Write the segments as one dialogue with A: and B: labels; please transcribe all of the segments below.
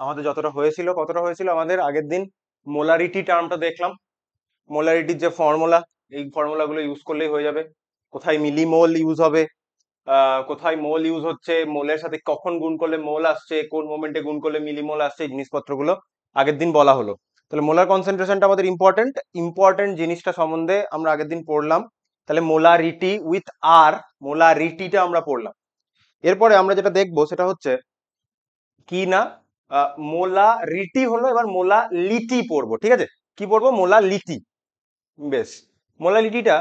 A: আমাদের যতটা হয়েছিল কতটা হয়েছিল আমাদের আগের দিন, মোলারিটি টার্মটা দেখলাম। মোলারিটির যে ফর্মুলা, এই ফর্মুলাগুলো ইউজ করলেই হয়ে যাবে। কোথায় মিলিমোল ইউজ হবে, কোথায় মোল ইউজ হচ্ছে, মোলের সাথে কখন গুণ করলে মোল আসছে, কোন মোমেন্টে গুণ করলে মিলিমোল আসছে, এই জিনিসপত্রগুলো আগের দিন বলা হলো। তাহলে মোলার কনসেন্ট্রেশনটা আমাদের ইম্পর্টেন্ট, ইম্পর্টেন্ট জিনিসটা সম্বন্ধে আমরা আগের দিন পড়লাম। তাহলে মোলারিটি উইথ আর, মোলারিটিটা আমরা পড়লাম। এরপরে আমরা যেটা দেখবো সেটা হচ্ছে কি না, মোলারিটি হলো, এবার মোলালিটি পড়বো, ঠিক আছে? কি পড়বো? মোলালিটি। বেশ, মোলালিটিটা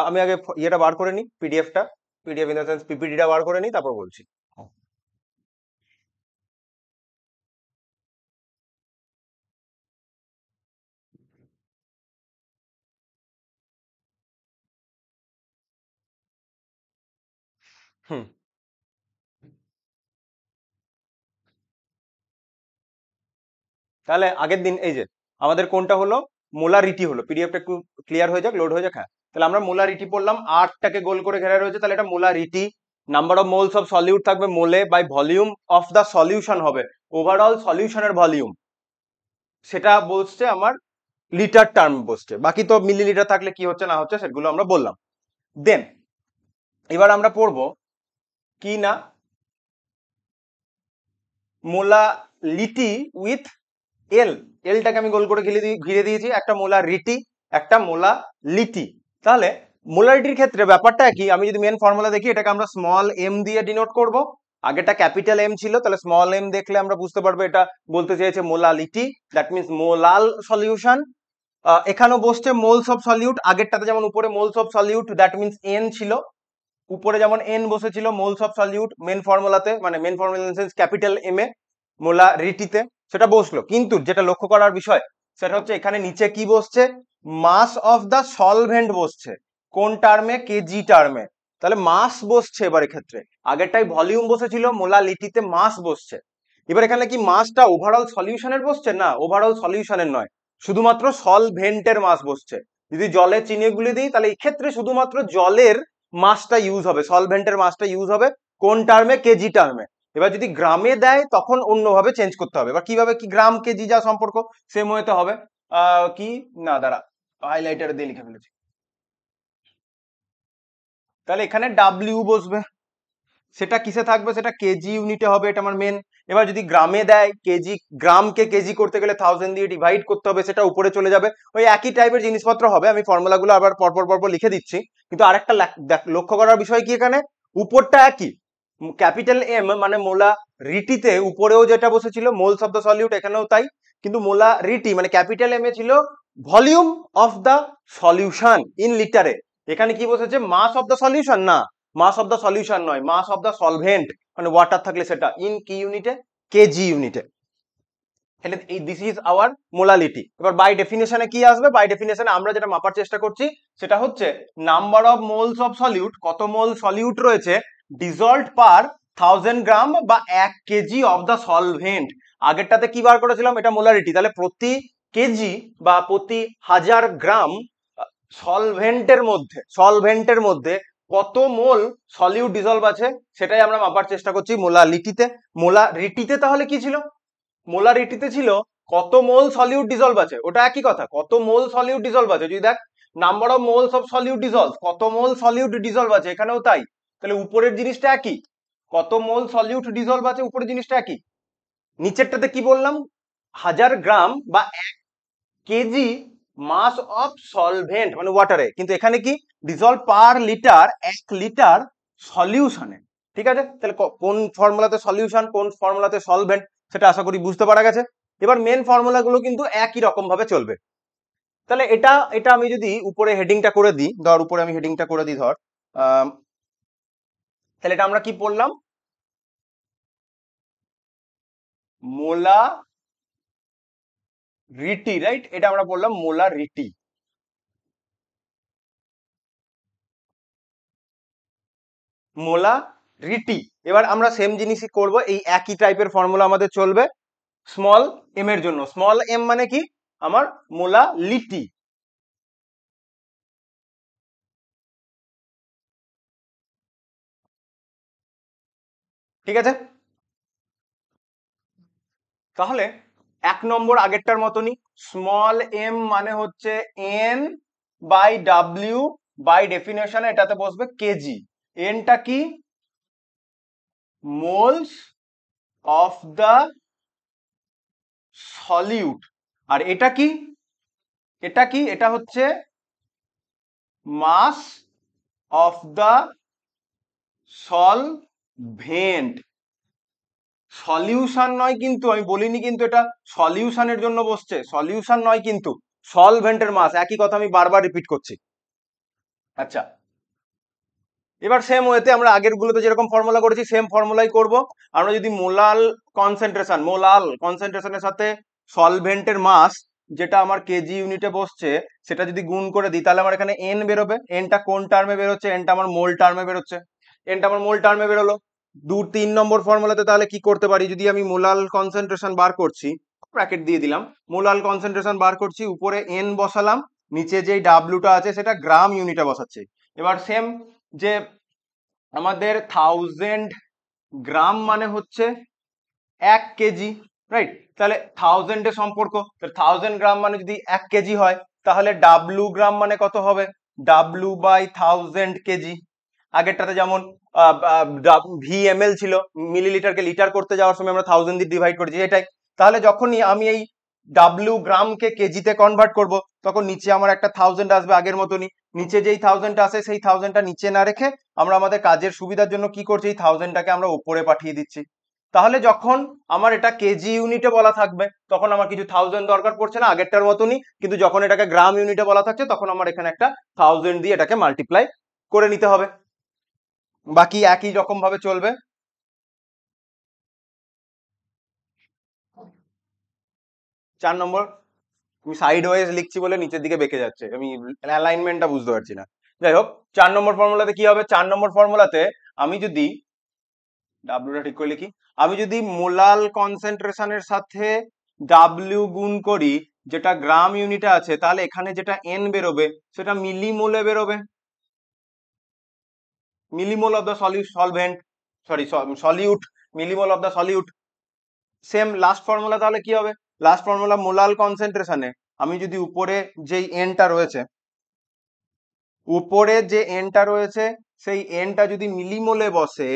A: আমি আগে ইয়েটা বার করে নিই, পিডিএফটা, পিডিএফ ইন দ্য সেন্স পিপিটিটা বার করে নিই, তারপর বলছি। হুম। তাহলে আগের দিন এই যে আমাদের কোনটা হলো, মোলারিটি হলো। পিডিএফটা একটু ক্লিয়ার হয়ে যাক, লোড হয়ে যাক। হ্যাঁ, তাহলে আমরা মোলারিটি পড়লাম, আটটাকে গোল করে ঘেরা রয়েছে, তাহলে এটা molarity. Number of moles of solute থাকবে মোলে, by volume of the solution হবে ওভারঅল সলিউশনের ভলিউম, সেটা বলছে আমার লিটার টার্ম বসছে। বাকি তো মিলিলিটার থাকলে কি হচ্ছে না হচ্ছে সেগুলো আমরা বললাম। দেন এবার আমরা পড়বো কি না, মোলালিটি উইথ এল। এলটাকে আমি গোল করে ঘিরে দিয়েছি, একটা মোলারিটি, একটা মোলালিটি। তাহলে মোলারিটির ক্ষেত্রে ব্যাপারটা কি, আমি যদি মেন ফর্মুলা দেখি, এটাকে আমরা স্মল এম দিয়ে ডিনোট করব। আগেটা ক্যাপিটাল এম ছিল, তাহলে স্মল এম দেখলে আমরা বুঝতে পারবো এটা বলতে চেয়েছে molality, that means molal solution. এখানেও বসছে মোলস অফ সলিউট, আগেরটাতে যেমন উপরে moles of solute that means N ছিল, উপরে যেমন এন বসেছিল মোলস অফ সলিউট মেন ফর্মুলাতে, মানে main formula in sense capital M A, মোলারিটিতে সেটা বসলো। কিন্তু যেটা লক্ষ্য করার বিষয় সেটা হচ্ছে এখানে নিচে কি বসছে, মাস অফ দা সলভেন্ট বসছে। কোন টার্মে? কেজি টার্মে। তাহলে মাস বসছে এবার এক্ষেত্রে, আগেরটাই ভলিউম বসেছিল, মোলালিটিতে মাস বসছে। এবার এখানে কি মাসটা ওভারঅল সলিউশনের বসছে? না, ওভারঅল সলিউশনের নয়, শুধুমাত্র সলভেন্টের মাস বসছে। যদি জলে চিনি গুলি দিই তাহলে এই ক্ষেত্রে শুধুমাত্র জলের মাসটা ইউজ হবে, সলভেন্টের মাসটা ইউজ হবে। কোন টার্মে? কেজি টার্মে। এবার যদি গ্রামে দেয় তখন অন্যভাবে চেঞ্জ করতে হবে। এবার কিভাবে, কি গ্রাম কেজি যা সম্পর্ক সেম ওয়েতে হবে। কি না, দাঁড়া, হাইলাইটার দিয়ে লিখে ফেলেছি। তাহলে এখানে ডাব্লিউ বসবে, সেটা কিসে থাকবে? সেটা কেজি ইউনিটে হবে, এটা আমার মেন। এবার যদি গ্রামে দেয়, কেজি, গ্রামকে কেজি করতে গেলে 1000 দিয়ে ডিভাইড করতে হবে, সেটা উপরে চলে যাবে। ওই একই টাইপের জিনিসপত্র হবে, আমি ফর্মুলাগুলো আবার পরপর পরপর লিখে দিচ্ছি। কিন্তু আরেকটা লক্ষ্য করার বিষয় কি, এখানে উপরটা একই, ক্যাপিটাল এম মানে মোলা রিটিতে উপরেও যেটা বসেছিল মোলস অফ দ্য সলিউট, এখানেও তাই। কিন্তু মোলা রিটি মানে ক্যাপিটাল এম এ ছিল volume of the solution in লিটারে, এখানে কি বসেছে? মাস অফ দ্য সলিউশন। না, মাস অফ দ্য সলিউশন নয়, মাস অফ দ্য সলভেন্ট, মানে ওয়াটার থাকলে সেটা ইন কি ইউনিটে? কেজি ইউনিটে। তাহলে এই দিস ইজ আওয়ার মোলালিটি। এবার বাই ডেফিনেশনে কি আসবে? বাই ডেফিনেশনে আমরা যেটা মাপার চেষ্টা করছি সেটা হচ্ছে number of moles of solute, কত মোল সলিউট রয়েছে ডিজলভড পার 1000 গ্রাম বা 1 কেজি অফ দ্য সলভেন্ট। আগেরটাতে কি বার করেছিলাম? এটা মোলারিটি, তাহলে প্রতি কেজি বা প্রতি 1000 গ্রাম সলভেন্টের মধ্যে কত মোল সলিউট ডিজলভ আছে, সেটাই আমরা মাপার চেষ্টা করছি মোলালিটিতে। মোলারিটিতে তাহলে কি ছিল? মোলারিটিতে ছিল কত মোল সলিউট ডিজলভ আছে, ওটা একই কথা, কত মোল সলিউট ডিজলভ আছে। যদি দেখ number of moles of solute dissolved, কত মোল সলিউট ডিজলভ আছে, এখানেও তাই। তাহলে উপরের জিনিসটা একই, কত মোল সলিউট ডিজলভ আছে, উপরের জিনিসটা একই। নিচেরটাতে কি বললাম? 1000 গ্রাম বা 1 কেজি মাস অফ সলভেন্ট মানে ওয়াটারে, কিন্তু এখানে কি ডিজলভ পার লিটার, 1 লিটার সলিউশনে। ঠিক আছে, তাহলে কোন ফর্মুলাতে সলিউশন, কোন ফর্মুলাতে সলভেন্ট, সেটা আশা করি বুঝতে পারা গেছে। এবার মেন ফর্মুলা গুলো কিন্তু একই রকম ভাবে চলবে। তাহলে এটা এটা আমি যদি উপরে হেডিংটা করে দিই, ধর উপরে আমি হেডিংটা করে দিই, ধর তাহলে এটা আমরা কি পড়লাম? মোলা রিটি, রাইট? এটা আমরা বললাম মোলা রিটি, মোলা রিটি। এবার আমরা সেম জিনিসই করব, এই একই টাইপের ফর্মুলা আমাদের চলবে স্মল এম এর জন্য। স্মল এম মানে কি? আমার মোলা লিটি। ঠিক আছে, তাহলে 1 নম্বর আগেরটার মতনই, স্মল এম মানে হচ্ছে এন বাই ডাব্লিউ, বাই ডেফিনেশনে এটাতে বসবে কেজি। এনটা কি? Moles of the solute. আর এটা কি? এটা কি? এটা হচ্ছে mass of the solvent. Solution নয় কিন্তু, আমি বলিনি কিন্তু এটা সলিউশনের জন্য বসছে, সলিউশন নয় কিন্তু, সলভেন্টের মাস। একই কথা আমি বারবার রিপিট করছি। আচ্ছা, এবার সেম ওয়েতে আমরা আগের গুলোতে যেরকম ফর্মুলা করেছি সেম ফর্মুলাই করব। আমরা যদি মোলাল কনসেন্ট্রেশনের সাথে সলভেন্টের মাস, যেটা আমার কেজি ইউনিটে বসছে, সেটা যদি গুণ করে দিই, তাহলে আমার এখানে এন বেরোবে। এনটা কোন টার্মে বেরোচ্ছে? এনটা আমার মোল টার্মে বেরোচ্ছে। এনটা আমার মোল টার্মে বেরোলো। 2-3 নম্বর ফর্মুলাতে তাহলে কি করতে পারি? যদি আমি মোলাল কনসেন্ট্রেশন বার করছি, ব্র্যাকেট দিয়ে দিলাম, মোলাল কনসেন্ট্রেশন বার করছি, উপরে এন বসালাম, নিচে যে ডাব্লিউটা আছে সেটা গ্রাম ইউনিটে বসাচ্ছে। এবার সেম, যে আমাদের 1000 গ্রাম মানে হচ্ছে 1 কেজি, রাইট? তাহলে 1000 এর সম্পর্ক, 1000 গ্রাম মানে যদি 1 কেজি হয়, তাহলে ডাব্লু গ্রাম মানে কত হবে? W by 1000 KG. আগেরটাতে যেমন ভিএমএল ছিল, মিলিলিটারকে লিটার করতে যাওয়ার সময় আমরা 1000 দিয়ে ডিভাইড করেছি, এটাই। তাহলে যখনই আমি এই ডাব্লু গ্রামকে কেজিতে কনভার্ট করব, তখন নিচে আমার একটা 1000 আসবে আগের মতনই। নিচে যেই 1000 আসে সেই 1000টা নিচে না রেখে আমরা আমাদের কাজের সুবিধার জন্য কি করছি, এই 1000টাকে আমরা উপরে পাঠিয়ে দিচ্ছি। তাহলে যখন আমার এটা কেজি ইউনিটে বলা থাকবে, তখন আমার কিছু 1000 দরকার পড়ছে না, আগেরটার মতনই। কিন্তু যখন এটাকে গ্রাম ইউনিটে বলা থাকছে, তখন আমার এখানে একটা 1000 দিয়ে এটাকে মাল্টিপ্লাই করে নিতে হবে। বাকি একই রকম ভাবে চলবে। 4 নম্বর, আমি সাইড ওয়াইজ লিখছি বলে নিচের দিকে বেঁকে যাচ্ছে, আমি অ্যালাইনমেন্টটা বুঝতে পারছি না। যাই হোক, 4 নম্বর ফর্মুলাতে কি হবে? 4 নম্বর ফর্মুলাতে আমি যদি ডাব্লিউটা ঠিক করে লিখি, আমি যদি মোলাল কনসেন্ট্রেশনের সাথে ডাব্লিউ গুণ করি, যেটা গ্রাম ইউনিটে আছে, তাহলে এখানে যেটা এন বেরোবে সেটা মিলিমোলে বেরোবে। Millimole of the solvent, sorry solute, millimole of the solute. Same last formula তাহলে কি হবে? লাস্ট ফর্মুলা মোলাল কনসেন্ট্রেশনে আমি যদি উপরে যেই এনটা রয়েছে, উপরে যে এনটা রয়েছে সেই এনটা যদি মিলিমোলে বসে,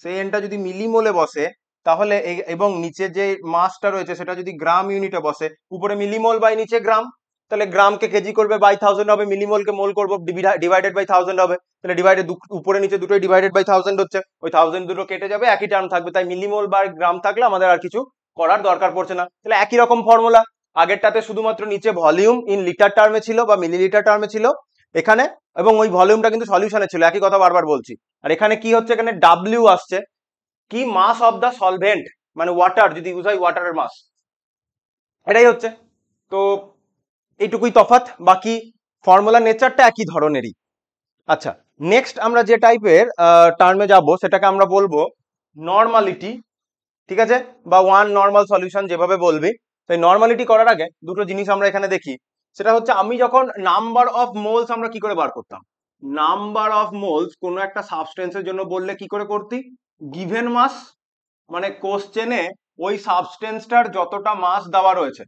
A: সেই এনটা যদি মিলিমোলে বসে, তাহলে এবং নিচে যে মাসটা রয়েছে সেটা যদি গ্রাম ইউনিটে বসে, উপরে মিলিমোল বাই নিচে গ্রাম, তাহলে গ্রামকে কেজি করবে, বাই 1000 হবে, মিলিমোলকে মোল করবো, ডিভাইডেড বাই 1000 হবে। তাহলে ডিভাইডেড, উপরে নিচে দুটোই ডিভাইডেড বাই 1000 হচ্ছে, ওই 1000 দুটো কেটে যাবে, একই টার্ম থাকবে। তাই মিলিমোল বাই গ্রাম থাকলে আমাদের আর কিছু করার দরকার পড়ছে না। তাহলে একই রকম ফর্মুলা, আগেরটাতে শুধুমাত্র নিচে ভলিউম ইন লিটার টার্মে ছিল বা মিলিলিটার টার্মে ছিল এখানে, এবং ওই ভলিউমটা কিন্তু সলিউশনে ছিল, একই কথা বারবার বলছি। আর এখানে কি হচ্ছে? এখানে ডাব্লিউ আসছে, কি? মাস অফ দা সলভেন্ট, মানে ওয়াটার, যদি বুঝাই ওয়াটারের মাস, এটাই হচ্ছে। তো এইটুকুই তফাৎ, বাকি ফর্মুলা নেচারটা একই ধরনেরই। আচ্ছা, নেক্সট আমরা যে টাইপের টার্মে যাব সেটাকে আমরা বলবো নর্মালিটি, ঠিক আছে, বা ওয়ান নর্মাল সলিউশন, যেভাবে বলবি। তাই নর্মালিটি করার আগে দুটো জিনিস আমরা এখানে দেখি। সেটা হচ্ছে, আমি যখন নাম্বার অফ মোলস আমরা কি করে বার করতাম? নাম্বার অফ মোলস কোনো একটা সাবস্টেন্সের জন্য বললে কি করে করতি? গিভেন মাস, মানে কোশ্চেনে ওই সাবস্টেন্সটার যতটা মাস দেওয়া রয়েছে,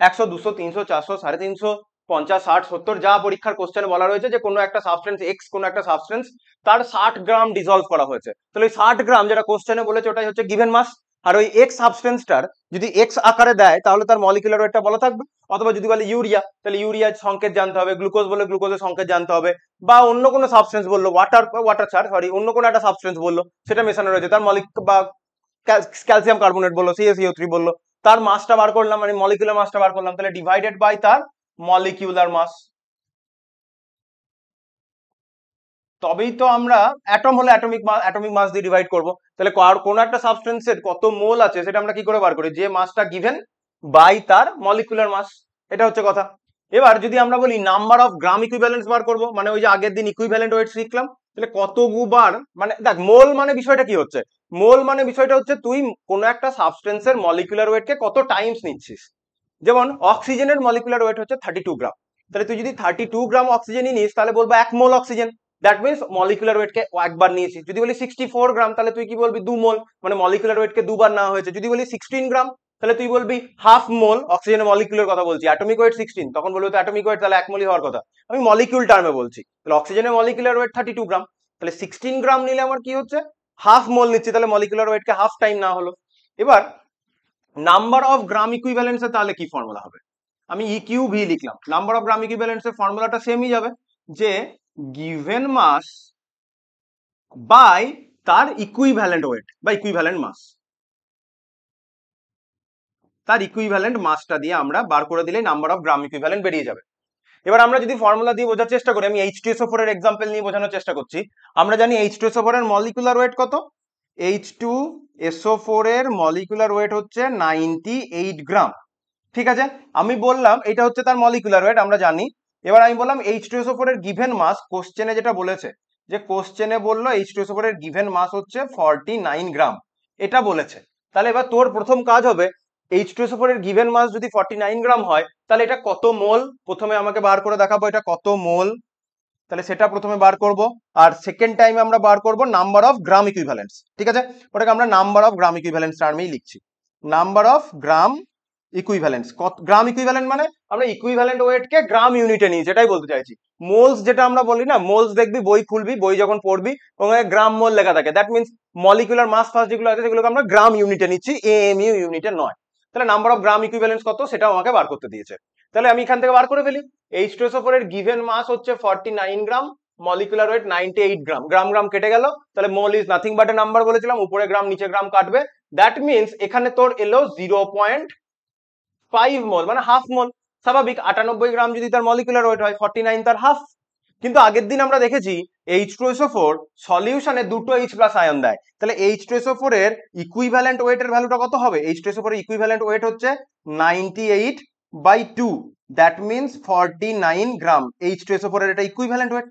A: 100, 200, 300, 400, 350, 50, 60, 70, যা পরীক্ষার কোশ্চেনে বলা রয়েছে যে কোনো একটা সাবস্টেন্স এক্স, কোনো একটা সাবস্টেন্স তার 60 গ্রাম ডিসলভ করা হয়েছে, তাহলে ওই 60 গ্রাম যেটা কোশ্চেনে বলেছে ওটাই হচ্ছে গিভেন মাস। আর ওই এক্স সাবস্টেন্সটার যদি এক্স আকারে দেয়, তাহলে তার মলিকুলার ওয়েটটা বলা থাকবে। অথবা যদি বলে ইউরিয়া, তাহলে ইউরিয়ার সংকেত জানতে হবে, গ্লুকোজ বলে গ্লুকোজের সংকেত জানতে হবে, বা অন্য কোনো সাবস্টেন্স বললো, ওয়াটার ছাড়, সরি, অন্য কোনো একটা সাবস্টেন্স বললো সেটা মেশানো রয়েছে, তার বা ক্যালসিয়াম কার্বনেট বললো, CaCO3 বললো, তার মাসটা বার করলাম, মানে মলিকুলার মাসটা বার করলাম, তাহলে ডিভাইডেড বাই তার মলিকিউলার মাস। তবেই তো আমরা, অ্যাটম হলে অ্যাটমিক মাস দিয়ে ডিভাইড করব। তাহলে কোন একটা সাবস্টেন্সের কত মোল আছে সেটা আমরা কি করে বার করি? যে মাসটা গিভেন বাই তার মলিকুলার মাস, এটা হচ্ছে কথা। এবার যদি আমরা বলি নাম্বার অফ গ্রাম ইকুইভ্যালেন্স বার করব, মানে ওই যে আগের দিন ইকুইভ্যালেন্ট ওয়েট শিখলাম, তাহলে কতবার, মানে দেখ মোল মানে বিষয়টা কি হচ্ছে, মোল মানে বিষয়টা হচ্ছে তুই কোনো একটা সাবস্টেন্সের মলিকুলার ওয়েটকে কত টাইমস নিচ্ছিস। যেমন অক্সিজেনের মলিকুলার ওয়েট হচ্ছে 32 গ্রাম, তাহলে তুই যদি 32 গ্রাম অক্সিজেনই নিস, তাহলে বলবো 1 mole oxygen. That means molecular ওয়েটকে একবার নিয়েছি। যদি বলি 64 গ্রাম তাহলে তুই কি বলবি 2 মোল, মানে মলিকুলার ওয়েটকে দুবার নেওয়া হয়েছে। যদি বলি 16 গ্রাম তাহলে তুই বলবি হাফ মোল, অক্সিজেনের মলিকুলার কথা বলছি, অ্যাটমিক ওয়েট 16 তখন বলবি তো অ্যাটমিক ওয়েট তাহলে 1 মোলই হওয়ার কথা, আমি মলিকিউল টার্মে বলছি। তাহলে অক্সিজেনের মলিকুলার ওয়েট 32 গ্রাম, তাহলে 16 গ্রাম নিলে আমার কি হচ্ছে হাফ মোল নিচ্ছি, তাহলে মলিকুলার ওয়েটকে হাফ টাইম না হলো। এবার নাম্বার অফ গ্রাম ইকুইভ্যালেন্সে তাহলে কি ফর্মুলা হবে, আমি ইকিউভি লিখলাম, নাম্বার অফ গ্রাম ইকুইভ্যালেন্সের ফর্মুলাটা সেমই যাবে, যে গিভেন মাস বাই তার ইকুইভ্যালেন্ট ওয়েট বা ইকুইভ্যালেন্ট মাস, তার ইকুইভ্যালেন্ট মাসটা দিয়ে আমরা বার করে দিলে নাম্বার অফ গ্রাম ইকুইভ্যালেন্ট বেরিয়ে যাবে। এবার আমরা যদি ফর্মুলা দিয়ে বোঝার চেষ্টা করি, আমি H2SO4 এর এক্সাম্পল নিয়ে বোঝানোর চেষ্টা করছি। আমরা জানি H2SO4 এর মলিকুলার ওয়েট কত, H2SO4 এর মলিকুলার ওয়েট হচ্ছে 98 গ্রাম, ঠিক আছে। আমি বললাম এটা হচ্ছে তার মলিকুলার ওয়েট, আমরা জানি। এবার আমি বললাম H2SO4 এর গিভেন মাস, কোশ্চেনে যেটা বলেছে, যে কোশ্চেনে বললো H2SO4 এর গিভেন মাস হচ্ছে 49 গ্রাম, এটা বলেছে। তাহলে এবার তোর প্রথম কাজ হবে H2SO4 এর গিভেন মাস যদি 49 গ্রাম হয় তাহলে এটা কত মোল, প্রথমে আমাকে বার করে দেখাবো এটা কত মোল, তাহলে সেটা প্রথমে বার করব। আর সেকেন্ড টাইমে আমরা বার করব নাম্বার অফ গ্রাম ইকুইভ্যালেন্টস, ঠিক আছে, ওটাকে আমরা নাম্বার অফ গ্রাম ইকুইভ্যালেন্টস টার্মেই লিখছি, number of gram equivalents. Gram equivalent মানে আমরা ইকুইভ্যালেন্ট ওয়েটকে গ্রাম ইউনিটে নিই, যেটাই বলতে চাইছি। মোলস যেটা আমরা বলি না, মোলস দেখবি বই খুলবি, বই যখন পড়বি ওখানে গ্রাম মোল লেখা থাকে, দ্যাট মিনস মলিকুলার মাস ফাস যেগুলো আছে সেগুলোকে আমরা গ্রাম ইউনিটে নিচ্ছি, এএমইউ ইউনিটে নয়। তাহলে নাম্বার অফ গ্রাম ইকুইভ্যালেন্টস কত সেটাও আমাকে বার করতে দিয়েছে, তাহলে আমি এখান থেকে বার করে ফেলি। H2SO4 এর গিভেন মাস হচ্ছে 49 গ্রাম, মলিকুলার ওয়েট 98 গ্রাম, গ্রাম গ্রাম কেটে গেল, তাহলে mole is nothing but a number বলেছিলাম, উপরে গ্রাম নিচে গ্রাম কাটবে, দ্যাট মিনস এখানে তোর এলো 0.5 মোল, মানে হাফ মোল। স্বাভাবিক, 98 গ্রাম যদি তার মলিকুলার ওয়েট হয়, 49 তার হাফ। কিন্তু আগের দিন আমরা দেখেছি H2SO4 সলিউশনে দুটো H প্লাস আয়ন দেয়, তাহলে H2SO4 এর ইকুইভ্যালেন্ট ওয়েটের ভ্যালুটা কত হবে, H2SO4 এর ইকুইভ্যালেন্ট ওয়েট হচ্ছে 98/2, দ্যাট মিনস 49 গ্রাম H2SO4 এর এটা ইকুইভ্যালেন্ট ওয়েট।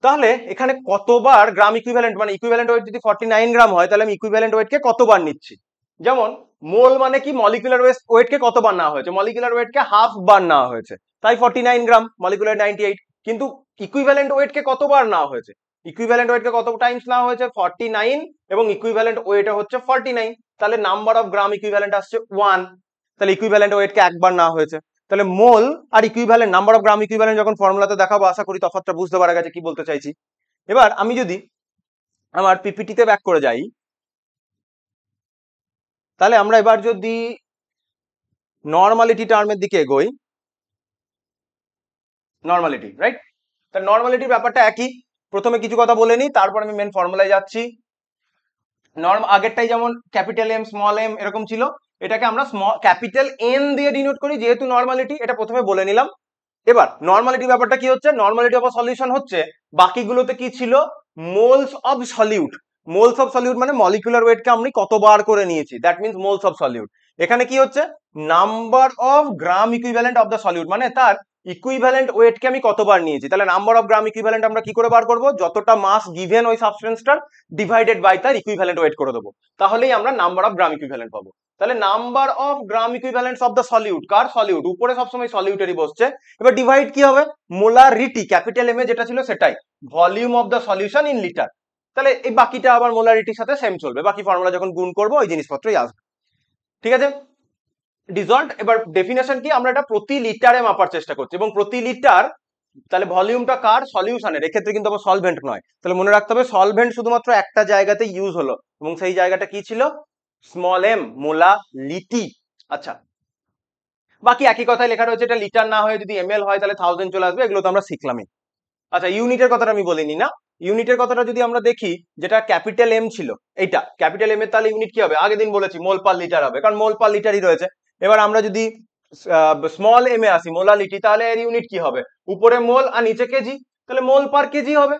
A: তাহলে এখানে কতবার গ্রাম ইকুইভ্যালেন্ট, মানে ইকুইভ্যালেন্ট ওয়েট যদি 49 গ্রাম হয় তাহলে আমি ইকুইভ্যালেন্ট ওয়েটকে কতবার নিচ্ছি, যেমন মোল মানে কি মলিকুলার ওয়েটকে কতবার নেওয়া হয়েছে, মলিকুলার ওয়েটকে হাফ বার নেওয়া হয়েছে, তাই 49 গ্রাম, মলিকুলার 98, কিন্তু ইকুইভ্যালেন্ট ওয়েটকে কতবার নেওয়া হয়েছে, ইকুইভ্যালেন্ট ওয়েটকে কত টাইমস নেওয়া হয়েছে 49, এবং ইকুইভ্যালেন্ট ওয়েট হচ্ছে 49, তাহলে নাম্বার অফ গ্রাম ইকুইভ্যালেন্ট আসছে 1, তাহলে ইকুইভ্যালেন্ট ওয়েটকে একবার নেওয়া হয়েছে। তাহলে মোল আর equivalent, number of gram equivalent যখন ফর্মুলাতে দেখাবো আশা করি তফাৎটা বুঝতে পারা গেছে কি বলতে চাইছি। এবার আমি যদি আমার পিপিটিতে ব্যাক করে যাই, তাহলে আমরা এবার যদি নর্মালিটি টার্মের দিকে এগোই, নর্মালিটি রাইট, তা নর্মালিটির ব্যাপারটা একই, প্রথমে কিছু কথা বলে নিই তারপর আমি মেন ফর্মুলায় যাচ্ছি। আগেরটাই যেমন ক্যাপিটাল এম স্মল এম এরকম ছিল, এটাকে আমরা ক্যাপিটাল এন দিয়ে ডিনোট করি, যেহেতু নর্মালিটি, এটা প্রথমে বলে নিলাম। এবার নর্মালিটি ব্যাপারটা কি হচ্ছে, নর্মালিটি অফ সলিউশন হচ্ছে বাকিগুলোতে কি ছিল, moles of solute, moles of solute মানে মলিকুলার ওয়েটকে আমি কতবার করে নিয়েছি, that means moles of solute. এখানে কি হচ্ছে number of gram equivalent of the solute, মানে তার ইকুইভ্যালেন্ট ওয়েটকে আমি কতবার নিয়েছি, তাহলে নাম্বার অফ গ্রাম ইকুইভ্যালেন্ট আমরা কি করে বার করব, যতটা মাস গিভেন ওই সাবস্টেন্সটার ডিভাইডেড বাই তার ইকুইভ্যালেন্ট ওয়েট করে দেবো, তাহলেই আমরা নাম্বার অফ গ্রাম ইকুইভ্যালেন্ট পাবো। তাহলে number of gram equivalents of the solute, কার সলিউট, উপরে সবসময় সলিউটেরই বসছে, এবার ডিভাইড কি হবে, মোলারিটি, ক্যাপিটাল এম এ যেটা ছিল সেটাই, volume of the solution in litre, তাহলে এই বাকিটা আবার মোলারিটির সাথে সেম চলবে, বাকি ফর্মুলা যখন গুণ করবো ওই জিনিসপত্রই আসবে, ঠিক আছে। ডিজলভড, এবার ডেফিনেশন কি, আমরা এটা প্রতি লিটারে মাপার চেষ্টা করছি, এবং প্রতি লিটার, তাহলে ভলিউমটা কার, সলিউশনের, এক্ষেত্রে কিন্তু আবার সলভেন্ট নয়, তাহলে মনে রাখতে হবে সলভেন্ট শুধুমাত্র একটা জায়গাতে ইউজ হলো, এবং সেই জায়গাটা কি ছিল, স্মল এম, মোলালিটি। আচ্ছা, বাকি একই কথাই লেখা রয়েছে, এটা লিটার না হয়ে যদি এমএল হয় তাহলে 1000 চলে আসবে, এগুলো তো আমরা শিখলামই। আচ্ছা, ইউনিটের কথাটা আমি বলিনি না, ইউনিটের কথাটা যদি আমরা দেখি, যেটা ক্যাপিটাল এম ছিল, এইটা ক্যাপিটাল এম এর তাহলে ইউনিট কি হবে, আগের দিন বলেছি মোল পার লিটার হবে, কারণ মোল পার লিটারই রয়েছে। এবার আমরা যদি স্মল এম এ আসি, মোলালিটি, তাহলে এর ইউনিট কি হবে, উপরে মোল আর নিচে কেজি, তাহলে মোল পার কেজি হবে,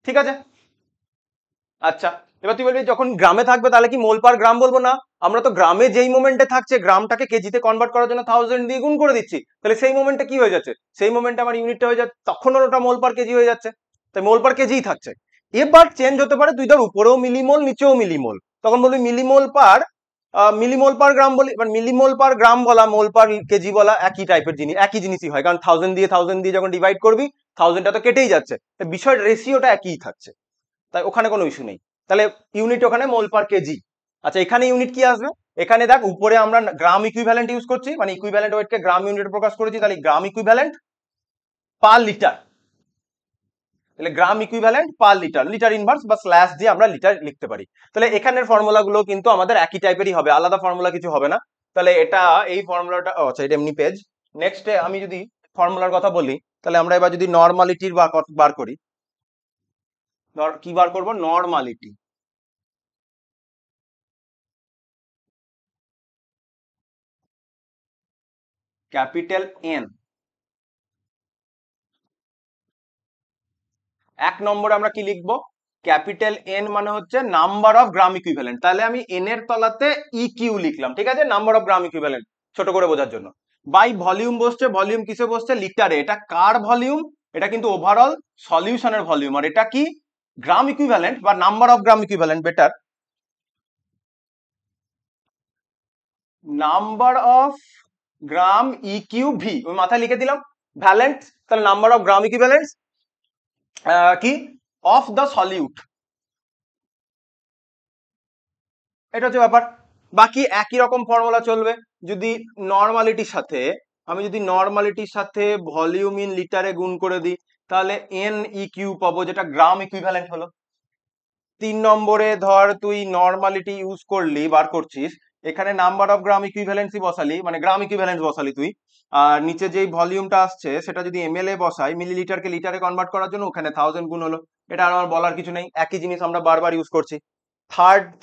A: ঠিক আছে। আচ্ছা, এবার তুই বলবি যখন গ্রামে থাকবে তাহলে কি মোল পার গ্রাম বলবো, না, আমরা তো গ্রামে যেই মোমেন্টে থাকছে গ্রামটাকে কেজিতে কনভার্ট করার জন্য 1000 দিয়ে গুণ করে দিচ্ছি, তাহলে সেই মোমেন্টে কি হয়ে যাচ্ছে, সেই মোমেন্টে আমার ইউনিটটা হয়ে যাচ্ছে, তখন ওটা মোল পার কেজি হয়ে যাচ্ছে, তাই মোল পার কেজিই থাকছে। এবার চেঞ্জ হতে পারে, তুই ধর উপরেও মিলিমোল নিচেও মিলিমোল, তখন বলবি মিলিমোল পার মিলিমোল পার গ্রাম বলি, মানে মিলিমোল পার গ্রাম বলা, মোল পার কেজি বলা একই টাইপের জিনিস, একই জিনিসই হয়, কারণ 1000 দিয়ে যখন ডিভাইড করবি 1000টা তো কেটেই যাচ্ছে, বিষয়ের রেশিওটা একই থাকছে, তাই ওখানে কোনো ইস্যু নেই। তাহলে ইউনিট ওখানে মোল পার কেজি। আচ্ছা এখানে ইউনিট কি আসবে? এখানে দেখ উপরে আমরা গ্রাম ইকুইভ্যালেন্ট ইউজ করছি, মানে ইকুইভ্যালেন্ট ওয়েটকে গ্রাম ইউনিটে প্রকাশ করেছি, তাহলে গ্রাম ইকুইভ্যালেন্ট পার লিটার, তাহলে গ্রাম equivalent per litre, litre inverse বা স্ল্যাশ দিয়ে আমরা লিটার লিখতে পারি। তাহলে এখানের ফর্মুলা গুলো কিন্তু আমাদের একই টাইপেরই হবে, আলাদা ফর্মুলা কিছু হবে না। তাহলে এটা এই ফর্মুলাটা, আচ্ছা এটা এমনি পেজ। নেক্সটে আমি যদি ফর্মুলার কথা বলি, তাহলে আমরা এবার যদি নর্মালিটির বার করি, কি বার করব? নর্মালিটি। Capital N. এক নম্বরে আমরা কি লিখবো? ক্যাপিটাল এন মানে হচ্ছে নাম্বার অফ গ্রাম ইকুইভ্যালেন্ট, তাহলে আমি এন এর তলাতে ইকিউ লিখলাম, ঠিক আছে, নাম্বার অফ গ্রাম ইকুইভ্যালেন্ট ছোট করে বোঝার জন্য। বাই ভলিউম বসছে, ভলিউম কিসে বসছে? লিটারে। এটা কার ভলিউম? এটা কিন্তু ওভারঅল সলিউশনের ভলিউম, আর এটা কি? গ্রাম ইকুইভ্যালেন্ট বা number of gram equivalent, better number of gram EQ V, ওই মাথায় লিখে দিলাম ভ্যালেন্ট, তাহলে নাম্বার অফ গ্রাম ইকুইভ্যালেন্ট কি অফ দ্য সলিউট, এটা হচ্ছে ব্যাপার। বাকি একই রকম ফর্মুলা চলবে। যদি নর্মালিটির সাথে, আমি যদি নর্মালিটির সাথে ভলিউম ইন লিটারে গুণ করে দিই, তাহলে এন ই কিউ পাবো, যেটা গ্রাম ইকুইভ্যালেন্ট হলো। 3 নম্বরে ধর তুই নর্মালিটি ইউজ করলি, বার করছিস, এখানে নাম্বার অফ গ্রাম ইকুইভ্যালেন্সি বসালি, মানে গ্রাম ইকুইভ্যালেন্স বসালি তুই, আর নিচে যেই ভলিউমটা আসছে সেটা যদি এমএল এ বসাই, মিলিলিটারকে লিটারে কনভার্ট করার জন্য ওখানে 1000 গুণ হলো। এটা আর আমার বলার কিছু নেই, একই জিনিস আমরা বারবার ইউজ করছি।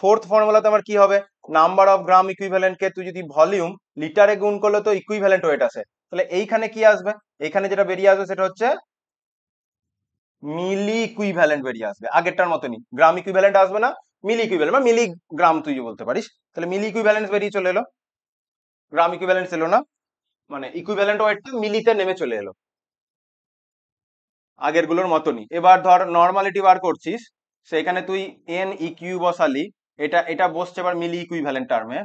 A: ফোর্থ ফর্মুলাতে আমার কি হবে? নাম্বার অফ গ্রাম ইকুইভ্যালেন্ট কে তুই যদি ভলিউম লিটারে গুণ করলে তো ইকুইভ্যালেন্ট ওয়েট আসে, তাহলে এইখানে কি আসবে? এইখানে যেটা বেরিয়ে আসবে সেটা হচ্ছে মিলি ইকুইভ্যালেন্ট বেরিয়ে আসবে, আগেরটার মতনই, গ্রাম ইকুইভ্যালেন্ট আসবে না, মিলি ইকুইভ্যালেন্ট বা মিলি গ্রাম তুই বলতে পারিস। তাহলে মিলি ইকুইভ্যালেন্স বেরিয়ে চলে এলো, গ্রাম ইকুইভ্যালেন্স এলো না, মানে ইকুইভ্যালেন্ট ওয়েটটা মিলিতে নেমে চলে এলো, আগের গুলোর মতনই। এবার ধর নর্মালিটি বার করছিস, সেখানে তুই এন ইকিউ বসালি, এটা এটা বসছে এবার মিলি ইকুইভ্যালেন্ট টার্মে,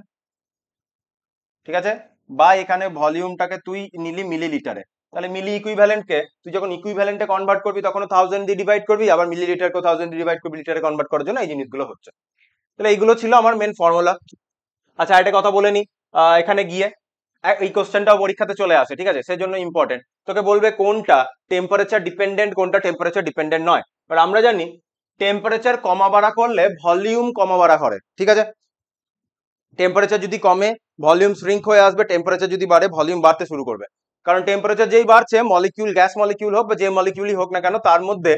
A: ঠিক আছে, বা এখানে ভলিউমটাকে তুই নিলি মিলি লিটারে, তাহলে মিলি ইকুইভ্যালেন্টকে তুই যখন ইকুইভ্যালেন্টে কনভার্ট করবি তখন 1000 দিয়ে ডিভাইড করবি, আবার মিলি লিটারকে 1000 দিয়ে ডিভাইড করবি লিটারে কনভার্ট করার জন্য, এই জিনিসগুলো হচ্ছে। তাহলে এইগুলো ছিল আমার মেন ফর্মুলা। আচ্ছা একটা কথা বলে নি, এখানে গিয়ে এই কোশ্চেনটাও পরীক্ষাতে চলে আসে, ঠিক আছে, সেজন্য ইম্পর্টেন্ট, তোকে বলবে কোনটা টেম্পারেচার ডিপেন্ডেন্ট কোনটা টেম্পারেচার ডিপেন্ডেন্ট নয়। এবার আমরা জানি টেম্পারেচার কমা বাড়া করলে ভলিউম কমা বাড়া করে, ঠিক আছে, টেম্পারেচার যদি কমে ভলিউম শ্রিঙ্ক হয়ে আসবে, টেম্পারেচার যদি বাড়ে ভলিউম বাড়তে শুরু করবে, কারণ টেম্পারেচার যেই বাড়ছে মলিকিউল, গ্যাস মলিকিউল হোক বা যে মলিকিউলই হোক না কেন, তার মধ্যে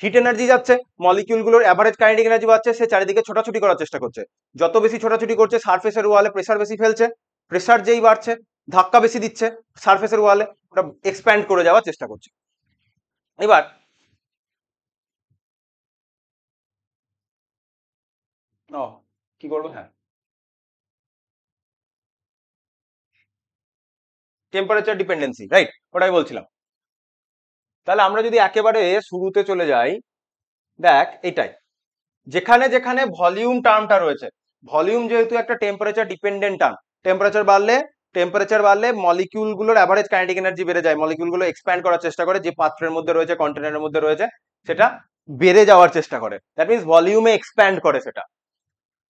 A: হিট এনার্জি যাচ্ছে, মলিকিউলগুলোর অ্যাভারেজ কাইনেটিক এনার্জি বাড়ছে, সে চারিদিকে ছোটাছুটি করার চেষ্টা করছে, যত বেশি ছোটাছুটি করছে সারফেসের ওয়ালে প্রেসার বেশি ফেলছে, প্রেসার যেই বাড়ছে ধাক্কা বেশি দিচ্ছে সারফেসের ওয়ালে, ওটা এক্সপ্যান্ড করে যাওয়ার চেষ্টা করছে। এবার ও কি করবো, হ্যাঁ টেম্পারেচার ডিপেন্ডেন্সি, রাইট, ওটাই বলছিলাম। তাহলে আমরা যদি একেবারে শুরুতে চলে যাই, দেখ এটাই, যেখানে যেখানে ভলিউম টার্মটা রয়েছে, ভলিউম যেহেতু একটা টেম্পারেচার ডিপেন্ডেন্ট টার্ম, টেম্পারেচার বাড়লে মলিকিউল গুলোর অ্যাভারেজ কাইনেটিক এনার্জি বেড়ে যায়, মলিকিউল গুলো এক্সপ্যান্ড করার চেষ্টা করে, যে পাত্রের মধ্যে রয়েছে কন্টেনারের মধ্যে রয়েছে সেটা বেড়ে যাওয়ার চেষ্টা করে, দ্যাট মিনস ভলিউমে এক্সপ্যান্ড করে সেটা।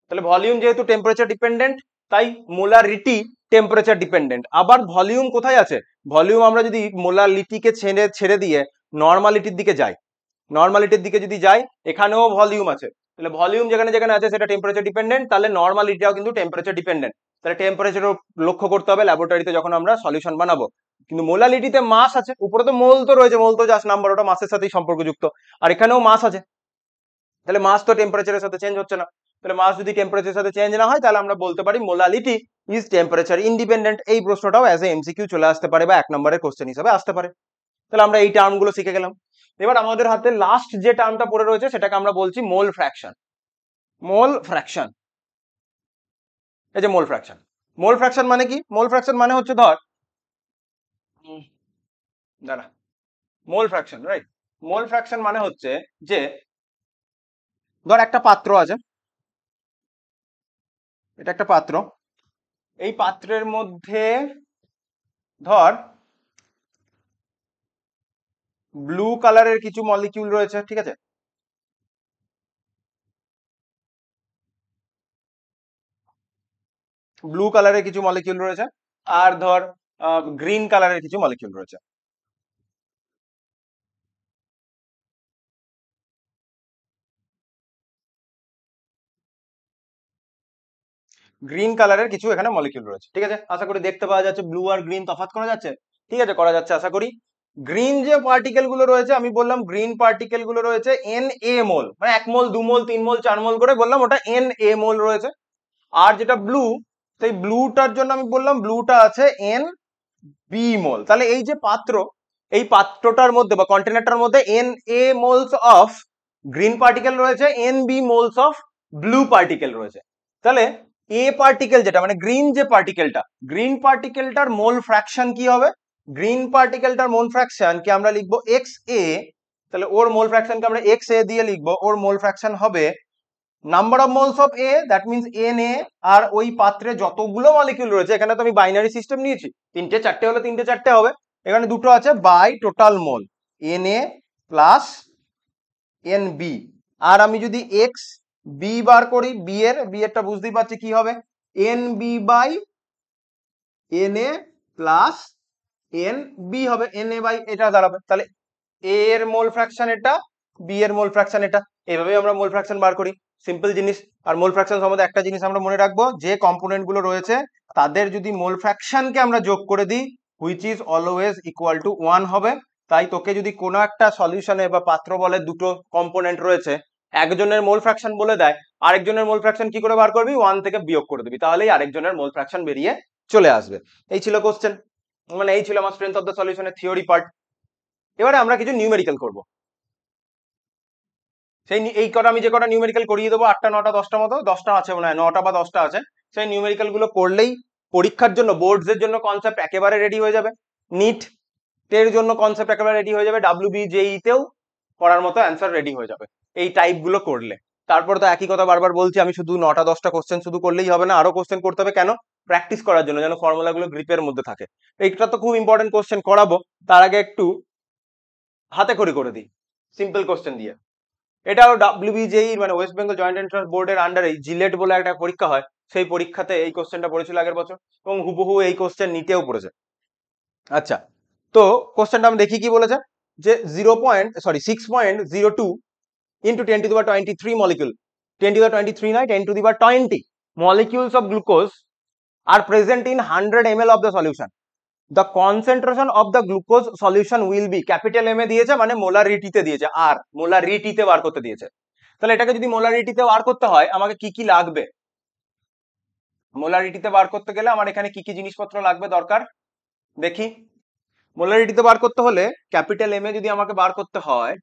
A: তাহলে ভলিউম যেহেতু টেম্পারেচার ডিপেন্ডেন্ট, তাই মোলারিটি টেম্পারেচার ডিপেন্ডেন্ট। আবার ভলিউম কোথায় আছে? ভলিউম আমরা যদি মোলারিটিকে ছেড়ে ছেড়ে দিয়ে নর্মালিটির দিকে যাই, নর্মালিটির দিকে যদি যাই, এখানেও ভলিউম আছে, তাহলে ভলিউম যেখানে যেখানে আছে সেটা টেম্পারেচার ডিপেন্ডেন্ট, তাহলে নর্মালিটিটাও কিন্তু টেম্পারেচার ডিপেন্ডেন্ট, তাহলে টেম্পারেচারও লক্ষ্য করতে হবে ল্যাবরেটরিতে যখন আমরা সলিউশন বানাবো। কিন্তু মোলালিটিতে মাস আছে, উপরে তো মোল তো রয়েছে, মোল তো জাস্ট নাম্বার, ওটা মাসের সাথেই সম্পর্কযুক্ত, আর এখানেও মাস আছে, তাহলে মাস তো টেম্পারেচারের সাথে চেঞ্জ হচ্ছে না, তাহলে মাস যদি টেম্পারেচারের সাথে চেঞ্জ না হয়, তাহলে আমরা বলতে পারি মোলালিটি ইজ টেম্পারেচার ইন্ডিপেন্ডেন্ট। এই প্রশ্নটাও অ্যাজ এ এমসিকিউ চলে আসতে পারে বা 1 নম্বরের কোশ্চেন হিসেবে আসতে পারে। তাহলে আমরা এই টার্মগুলো শিখে গেলাম। এবার আমাদের হাতে লাস্ট যে টার্মটা পড়ে রয়েছে সেটাকে আমরা বলছি মোল ফ্র্যাকশন। মোল ফ্র্যাকশন, এই যে মোল ফ্র্যাকশন, মোল ফ্র্যাকশন মানে কি? মোল ফ্র্যাকশন মানে হচ্ছে ধর, দাঁড়া, মোল ফ্র্যাকশন, রাইট, মোল ফ্র্যাকশন মানে হচ্ছে যে ধর একটা পাত্র আছে, এটা একটা পাত্র, এই পাত্রের মধ্যে ধর ব্লু কালারের কিছু মলিকিউল রয়েছে, ঠিক আছে, ব্লু কালারের কিছু মলিকিউল রয়েছে, আর ধর গ্রিন কালারের কিছু মলিকিউল রয়েছে। গ্রিন কালারের কিছু এখানে মলিকিউল রয়েছে, ঠিক আছে, আশা করি দেখতে পাওয়া যাচ্ছে ব্লু আর গ্রিন তফাৎ করা যাচ্ছে, ঠিক আছে, করা যাচ্ছে আশা করি। গ্রিন যে পার্টিকেল গুলো রয়েছে, আমি বললাম গ্রিন পার্টিকেল গুলো রয়েছে Na মোল, মানে 1 মোল 2 মোল 3 মোল 4 মোল করে বললাম, ওটা Na মোল রয়েছে। আর যেটা ব্লু, সেই ব্লুটার জন্য আমি বললাম ব্লুটা আছে Nb মোল। তাহলে এই যে পাত্র, এই পাত্রটার মধ্যে বা কন্টেনারটার মধ্যে Na moles of green particle রয়েছে, Nb moles of blue particle রয়েছে। তাহলে এ পার্টিকেল যেটা মানে গ্রিন যে পার্টিকেলটা, গ্রিন পার্টিকেলটার মোল ফ্র্যাকশন কি হবে? গ্রিন পার্টিকেলটার মোল ফ্র্যাকশন কে আমরা লিখবো XA। তাহলে ওর মোল ফ্র্যাকশনকে আমরা XA দিয়ে লিখবো, ওর মোল ফ্র্যাকশন হবে number of moles of A, that means Na। আর ওই পাত্রে যতগুলো মলিকিউল রয়েছে, এখানে তো আমি বাইনারি সিস্টেম নিয়েছি, 3টে 4টে হলে 3টে 4টে হবে, এখানে দুটো আছে, by total mole Na plus Nb। আর আমি যদি XB বার করি, বি এরটা বুঝতেই পারছি কি হবে, Nb by Na plus Nb হবে, Na বাই এটা দাঁড়াবে। তাহলে A এর মোল ফ্র্যাকশন এটা, B এর মোল ফ্র্যাকশন এটা, এইভাবেই আমরা মোল ফ্র্যাকশন বার করি, সিম্পল জিনিস। আর মোল ফ্র্যাকশন সম্বন্ধে একটা জিনিস আমরা মনে রাখবো, যে কম্পোনেন্ট গুলো রয়েছে তাদের যদি মোল ফ্র্যাকশনকে আমরা যোগ করে দিই, which is always equal to 1 হবে। তাই তোকে যদি কোনো একটা সলিউশনে বা পাত্র বলে দুটো কম্পোনেন্ট রয়েছে, একজনের মোল ফ্র্যাকশন বলে দেয়, আরেকজনের মোল ফ্র্যাকশন কি করে বার করবি? 1 থেকে বিয়োগ করে দিবি, তাহলেই আরেকজনের মোল ফ্র্যাকশন বেরিয়ে চলে আসবে। এই ছিল কোশ্চেন, মানে এই ছিল আমার স্ট্রেংথ অফ দ্য সলিউশনের থিওরি পার্ট। এবারে আমরা কিছু নিউমেরিক্যাল করব। এই কটা আমি যে কটা নিউমেরিক্যাল করিয়ে দেবো, 8টা 9টা 10টা মতো, 10টা আছে মনে হয়, 9টা বা 10টা আছে, সেই নিউমেরিক্যাল গুলো করলেই পরীক্ষার জন্য, বোর্ডস এর জন্য কনসেপ্ট একেবারে রেডি হয়ে যাবে, নিট এর জন্য কনসেপ্ট একেবারে রেডি হয়ে যাবে, WBJE তেও করার মতো অ্যান্সার রেডি হয়ে যাবে এই টাইপ গুলো করলে। তারপর তো একই কথা বারবার বলছি, আমি শুধু 9টা 10টা কোশ্চেন শুধু করলেই হবে না, আরো কোশ্চেন করতে হবে। কেন? প্র্যাকটিস করার জন্য, যেন ফর্মুলা গুলো গ্রিপের মধ্যে থাকে। এইটা তো খুব ইম্পর্টেন্ট কোশ্চেন করাবো, তার আগে একটু হাতে করে দিই সিম্পল কোশ্চেন দিয়ে। এটাও WBJE মানে ওয়েস্ট বেঙ্গল জয়েন্ট এন্ট্রান্স বোর্ডের আন্ডারে জিলেট বলে একটা পরীক্ষা হয়, সেই পরীক্ষাতে এই কোশ্চেনটা পড়েছিল আগের বছর, এবং হুবহু এই কোশ্চেন নিটেও পড়েছে। আচ্ছা, তো কোশ্চেনটা আমি দেখি কি বলেছে, যে 6.02 into 10 to the power 23 molecule, 10 to the 23 নয়, 10 to the power 20 molecules of glucose are present in 100 ml of the solution. The concentration of the glucose solution will be, capital M A দিয়েছে মানে মোলারিটিতে দিয়েছে, আর মোলারিটিতে বার করতে দিয়েছে। তাহলে এটাকে যদি মোলারিটিতে বার করতে হয়, আমাকে কি কি লাগবে? মোলারিটিতে বার করতে গেলে আমার এখানে কি কি জিনিসপত্র লাগবে দরকার দেখি। মোলারিটিতে বার করতে হলে ক্যাপিটাল এম এ যদি আমাকে বার করতে হয়,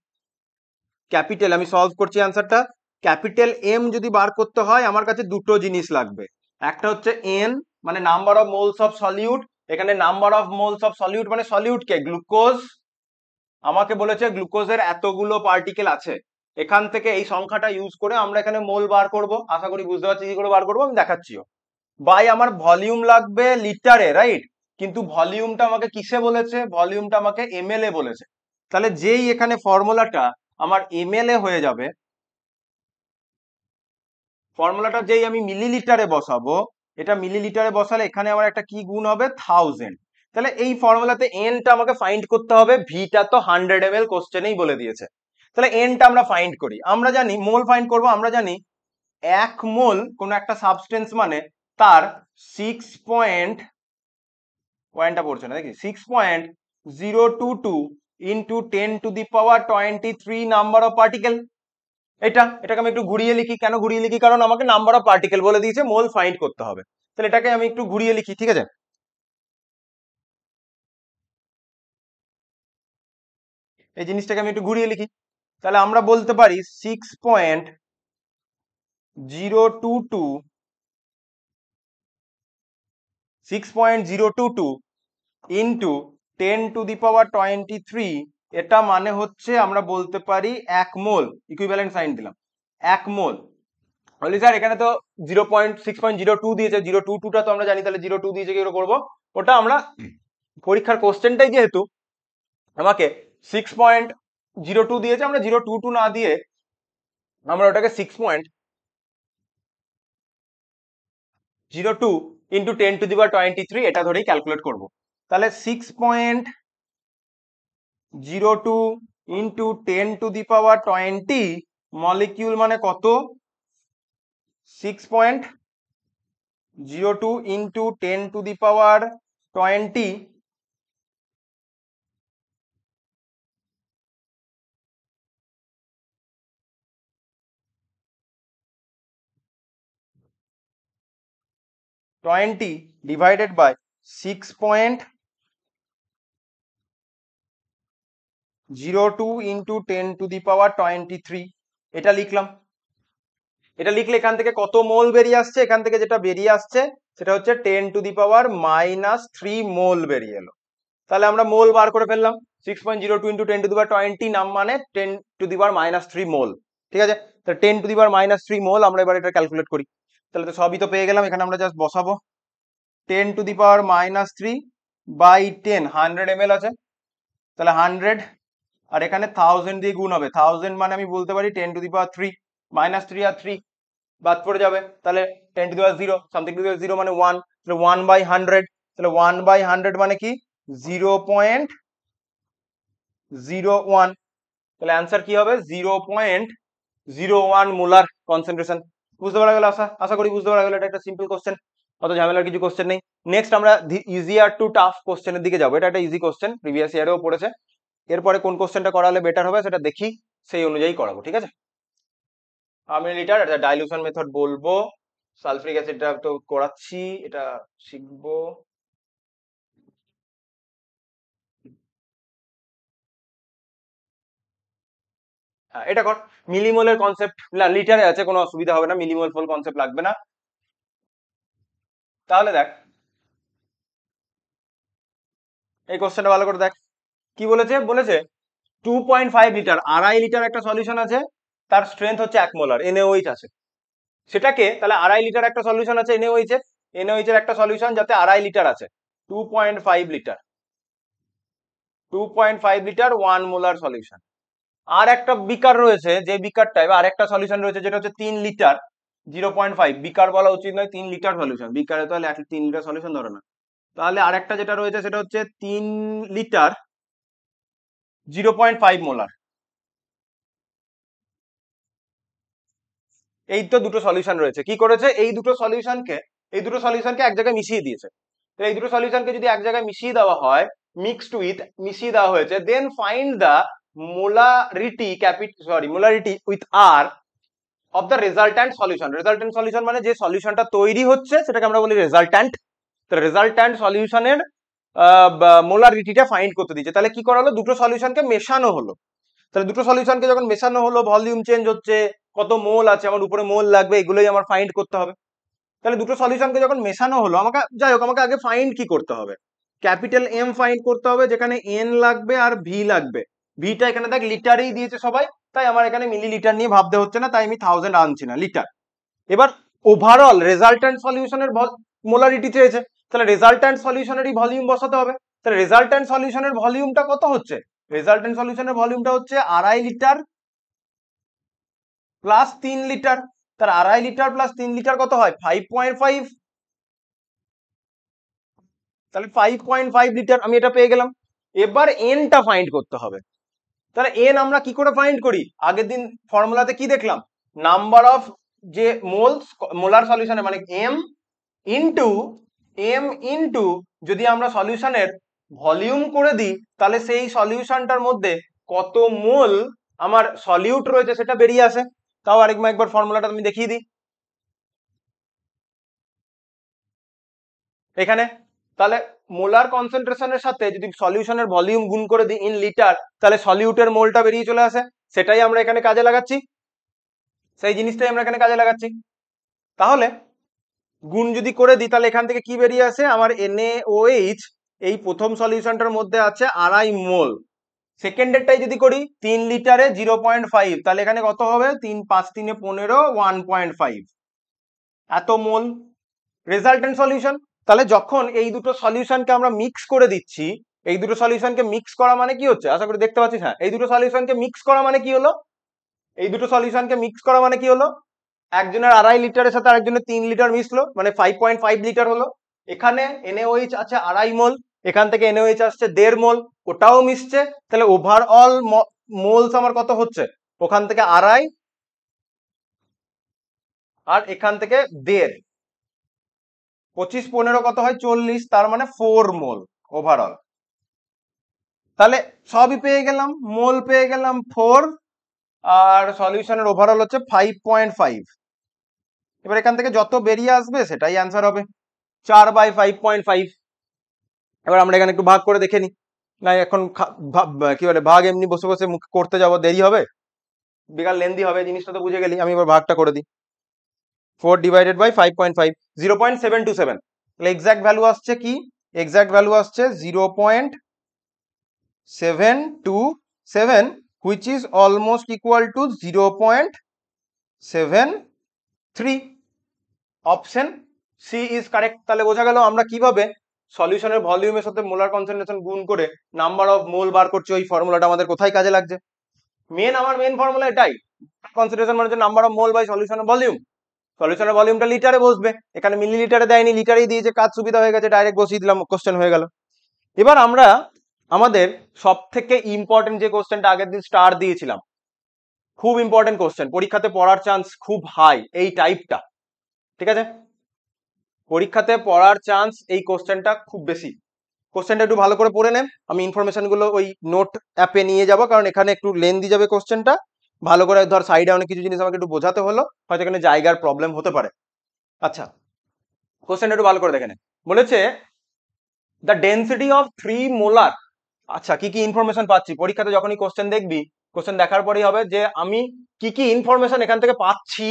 A: ক্যাপিটাল, আমি সলভ করছি অ্যান্সারটা, ক্যাপিটাল এম যদি বার করতে হয় আমার কাছে দুটো জিনিস লাগবে। একটা হচ্ছে এন, মানে number of moles of solute. এখানে number of moles of solute মানে সলিউট কে, গ্লুকোজ। আমাকে বলেছে গ্লুকোজের এতগুলো পার্টিকেল আছে, এখান থেকে এই সংখ্যাটা ইউজ করে আমরা এখানে মোল বার করব। আশা করি বুঝতে পারছি কি করে বার করবো, আমি দেখাচ্ছিও। বাই আমার ভলিউম লাগবে লিটারে, রাইট, কিন্তু ভলিউমটা আমাকে কিসে বলেছে? ভলিউমটা আমাকে এমএল এ বলেছে। তাহলে যেই এখানে ফর্মুলাটা আমার এমএল এ হয়ে যাবে, ফর্মুলাটা যেই আমি মিলিলিটারে বসাবো, এটা মিলিলিটারে বসালে এখানে আমার একটা কি গুণ হবে? 1000। তাহলে এই ফর্মুলাতে এনটা আমাকে ফাইন্ড করতে হবে, ভিটা তো 100 ml কোশ্চেনেই বলে দিয়েছে। তাহলে এনটা আমরা ফাইন্ড করি, আমরা জানি মোল ফাইন্ড করব, আমরা জানি 1 মোল কোন একটা সাবস্টেন্স মানে তার 6.টা পড়ছে না দেখি, 6.022 into 10 to the power 23 number of particle. এটাকে আমি একটু ঘুরিয়ে লিখি, কেন ঘুরিয়ে লিখি? কারণ আমাকে নাম্বার অফ পার্টিকেল বলে দিয়েছে, মোল ফাইন্ড করতে হবে। তাহলে এটাকে আমি একটু ঘুরিয়ে লিখি, ঠিক আছে, এই জিনিসটাকে আমি একটু ঘুরিয়ে লিখি। তাহলে আমরা বলতে পারি 6.022 ইন্টু 10 to the power 23, এটা মানে হচ্ছে আমরা বলতে পারি 1 মোল, ইকুইভ্যালেন্ট সাইন দিলাম, 1 মোল। বলি স্যার এখানে তো 0.6.02 দিয়েছে, 0.22টা তো আমরা জানি, তাহলে 0.2 দিয়েছে কি করে করবো? ওটা আমরা পরীক্ষার কোশ্চেনটাই যেহেতু আমাকে 6.02 দিয়েছে, আমরা 0.22 না দিয়ে আমরা ওটাকে 6.02 ইন্টু 10⁻23 এটা ধরেই ক্যালকুলেট করব। তাহলে 6.02 ইন্টু 10⁻20 মলিকিউল মানে কত? 6.02 ইন্টু 10⁻20 ডিভাইডেড বাই 6.02 ইন্টু 10⁻23 এটা লিখলাম। এটা লিখলে এখান থেকে কত মোল বেরিয়ে আসছে? এখান থেকে যেটা বেরিয়ে আসছে সেটা হচ্ছে 10⁻³ মোল বেরিয়ে এলো। তাহলে আমরা মোল বার করে ফেললাম। 6.02 ইন্টু 10⁻20 নাম মানে 10⁻³ মোল। ঠিক আছে, তাহলে 10⁻³ মোল আমরা এবার এটা ক্যালকুলেট করি। তাহলে তো সবই তো পেয়ে গেলাম, এখানে আমরা জাস্ট বসাবো 10⁻³ বাই 10, 100 ml আছে, তাহলে 100, আর এখানে 1000 দিয়ে গুণ হবে, 1000 মানে আমি বলতে পারি 10⁻³ -3 আর 3 বাদ পড়ে যাবে, তাহলে 10⁻0 সামথিং টু 0 মানে 1, তাহলে 1/100, তাহলে 1/100 মানে কি 0.01, তাহলে অ্যান্সার কি হবে 0.01 মোলার কনসেন্ট্রেশন। বুঝতে পারা গেল? আশা করি বুঝতে পারা গেল। এটা একটা সিম্পল কোশ্চেন, অত ঝামেলার কিছু কোশ্চেন নেই। নেক্সট আমরা ইজিয়ার টু টাফ কোশ্চেনের দিকে যাবো। এটা একটা ইজি কোশ্চেন, প্রিভিয়াস ইয়ারেও পড়েছে। এরপরে কোন কোশ্চেনটা করালে বেটার হবে সেটা দেখি, সেই অনুযায়ী করাবো, ঠিক আছে? আমি লিটার এটা ডাইলুশন মেথড বলবো, সালফিউরিক অ্যাসিডটা তো করাচ্ছি, এটা শিখবো। হ্যাঁ এটা কর, মিলিমোলের কনসেপ্ট লিটারে আছে, কোনো অসুবিধা হবে না, মিলিমোল ফুল কনসেপ্ট লাগবে না। তাহলে দেখ এই কোশ্চেনটা ভালো করে দেখ কি বলেছে। বলেছে 2.5 লিটার, 2.5 লিটার একটা সলিউশন আছে, তার স্ট্রেংথ হচ্ছে 1 মোলার, NaOH আছে। সেটাকে তাহলে 2.5 লিটার একটা সলিউশন আছে NaOH এর, NaOH এর একটা সলিউশন যাতে 2.5 লিটার আছে, 2.5 লিটার, 2.5 লিটার 1 মোলার সলিউশন। আর একটা বিকার রয়েছে, যে বিকারটা এবার আরেকটা সলিউশন রয়েছে যেটা হচ্ছে 3 লিটার, 0.5 বিকার বলা উচিত নয়, 3 লিটার সলিউশন, বিকারে তাহলে 3 লিটার সলিউশন ধরে না। তাহলে আরেকটা যেটা রয়েছে সেটা হচ্ছে 3 লিটার 0.5 মোলার। এই তো দুটো সলিউশন রয়েছে। কি করেছে, এই দুটো সলিউশনকে এক জায়গায় মিশিয়ে দিয়েছে। তো এই দুটো সলিউশনকে যদি এক জায়গায় মিশিয়ে দেওয়া হয়, মিক্সড উইথ, মিশিয়ে দেওয়া হয়েছে, then find the molarity with আর of the resultant solution. Resultant solution মানে যে সলিউশনটা তৈরি হচ্ছে সেটাকে আমরা বলি রেজাল্ট্যান্ট। তো রেজাল্ট্যান্ট সলিউশনের মোলারিটিটা ফাইন্ড করতে দিচ্ছে। তাহলে কি করা হলো, দুটো সলিউশনকে মেশানো হলো। তাহলে দুটো সলিউশনকে যখন মেশানো হলো, ভলিউম চেঞ্জ হচ্ছে, কত মোল আছে, আমার উপরে মোল লাগবে, এগুলোই আমার ফাইন্ড করতে হবে। তাহলে দুটো সলিউশনকে যখন মেশানো হলো, আমাকে যাই হোক আমাকে আগে ফাইন্ড কি করতে হবে, ক্যাপিটাল এম ফাইন্ড করতে হবে, যেখানে এন লাগবে আর ভি লাগবে। ভিটা এখানে দেখ লিটারেই দিয়েছে সবাই, তাই আমার এখানে মিলিলিটার নিয়ে ভাবতে হচ্ছে না, তাই আমি 1000 আনছি না, লিটার। এবার ওভারঅল রেজাল্ট্যান্ট সলিউশনের মোলারিটি চেয়েছে, তাহলে রেজাল্ট্যান্ট সলিউশনেরই ভলিউম বসাতে হবে। তাহলে রেজাল্ট্যান্ট সলিউশনের ভলিউমটা কত হচ্ছে, রেজাল্ট্যান্ট সলিউশনের ভলিউমটা হচ্ছে 2.5 লিটার প্লাস 3 লিটার। তার 2.5 লিটার প্লাস 3 লিটার কত হয় 5.5, তাহলে 5.5 লিটার আমি এটা পেয়ে গেলাম। এবার এনটা ফাইন্ড করতে হবে। তাহলে এন আমরা কি করে ফাইন্ড করি, আগের দিন ফর্মুলাতে কি দেখলাম, নাম্বার অফ যে মোলস মোলার সলিউশনে মানে এম ইনটু যদি আমরা সলিউশনের ভলিউম করে দিই, তাহলে সেই সলিউশনটার মধ্যে কত মোল আমার সলিউট রয়েছে সেটা বেরিয়ে আসে। তাও একবার ফর্মুলাটা আমি দেখিয়ে দিই এখানে। তাহলে মোলার কনসেন্ট্রেশনের সাথে যদি সলিউশনের ভলিউম গুণ করে দিই ইন লিটার, তাহলে সলিউটের মোলটা বেরিয়ে চলে আসে। সেটাই আমরা এখানে কাজে লাগাচ্ছি, সেই জিনিসটাই আমরা এখানে কাজে লাগাচ্ছি। তাহলে গুণ যদি করে দিই, তাহলে এখান থেকে কি বেরিয়ে আসে, আমার NaOH এই প্রথম সলিউশনটার মধ্যে আছে 2.5 মোল, সেকেন্ডেরটাই যদি করি 3 লিটারে 0.5, তাহলে এখানে কত হবে? 3 5 3 15, 1.5 এত মোল। Resultant solution. তাহলে যখন এই দুটো সলিউশনকে আমরা মিক্স করে দিচ্ছি, এই দুটো সলিউশনকে মিক্স করা মানে কি হচ্ছে? আশা করি দেখতে পাচ্ছিস। হ্যাঁ, এই দুটো সলিউশনকে মিক্স করা মানে কি হলো? এই দুটো সলিউশনকে মিক্স করা মানে কি হলো? একজনের 2.5 লিটারের সাথে আরেকজনের 3 লিটার মিশলো, মানে 5.5 লিটার হলো। এখানে NaOH আছে 2.5 মোল, এখান থেকে NaOH আসছে 1.5 মোল, ওটাও মিশছে। তাহলে ওভারঅল মোলস আমার কত হচ্ছে? ওখান থেকে 2.5 আর এখান থেকে 1.5, 25 15 কত হয়? 40, তার মানে 4 মোল ওভারঅল। তাহলে সবই পেয়ে গেলাম, মোল পেয়ে গেলাম 4, আর সলিউশনের ওভারঅল হচ্ছে 5.5। এবার এখান থেকে যত বেরিয়ে আসবে সেটাই অ্যান্সার হবে, 4/5.5। এবার আমরা এখানে একটু ভাগ করে দেখে নিই। না এখন কি বলে, ভাগ এমনি বসে বসে করতে যাবো, দেরি হবে, বেকার লেন্দি হবে, জিনিসটা তো বুঝে গেলি। আমি এবার ভাগটা করে দিই। 4 ডিভাইডেড বাই 5.5, 0.727। তাহলে এক্সাক্ট ভ্যালু আসছে কি? এক্সাক্ট ভ্যালু আসছে 0.727, which is almost equal to 0.73। Option C is correct. তাহলে বোঝা গেল আমরা কিভাবে সলিউশনের ভলিউমের সাথে মোলার কনসেন্ট্রেশন গুণ করে নাম্বার অফ মোল বার করছি। ওই ফর্মুলাটা আমাদের কোথায় কাজে লাগছে? আমার মেন ফর্মুলা এটাই, কনসেন্ট্রেশন মানে হচ্ছে নাম্বার অফ মোল বাই সলিউশনের ভলিউম। সলিউশনের ভলিউমটা লিটারে বসবে, এখানে মিলিলিটারে দেয়নি, লিটারেই দিয়েছে, কাজ সুবিধা হয়ে গেছে, ডাইরেক্ট বসিয়ে দিলাম, কোশ্চেন হয়ে গেল। এবার আমরা আমাদের সব থেকে ইম্পর্টেন্ট যে কোশ্চেনটা আগের দিন স্টার দিয়েছিলাম, খুব ইম্পর্টেন্ট কোশ্চেন, পরীক্ষাতে পড়ার চান্স খুব হাই এই টাইপটা, ঠিক আছে? পরীক্ষাতে পড়ার চান্স এই কোশ্চেনটা খুব বেশি। কোশ্চেনটা একটু ভালো করে পড়ে নেন, আমি ইনফরমেশন গুলো ওই নোট অ্যাপে নিয়ে যাব, কারণ এখানে একটু লেন্দি যাবে কোশ্চেনটা। ভালো করে ধর সাইডে অনেক কিছু জিনিস আমাকে একটু বোঝাতে হলো, হয়তো এখানে জায়গার প্রবলেম হতে পারে। আচ্ছা, কোশ্চেনটা একটু ভালো করে দেখে নেন। বলেছে দ্য ডেন্সিটি অফ 3 মোলার। আচ্ছা, কি কি ইনফরমেশন পাচ্ছি? পরীক্ষাতে যখনই কোশ্চেন দেখবি, কোশ্চেন দেখার পরেই হবে যে আমি কি কি ইনফরমেশন এখান থেকে পাচ্ছি,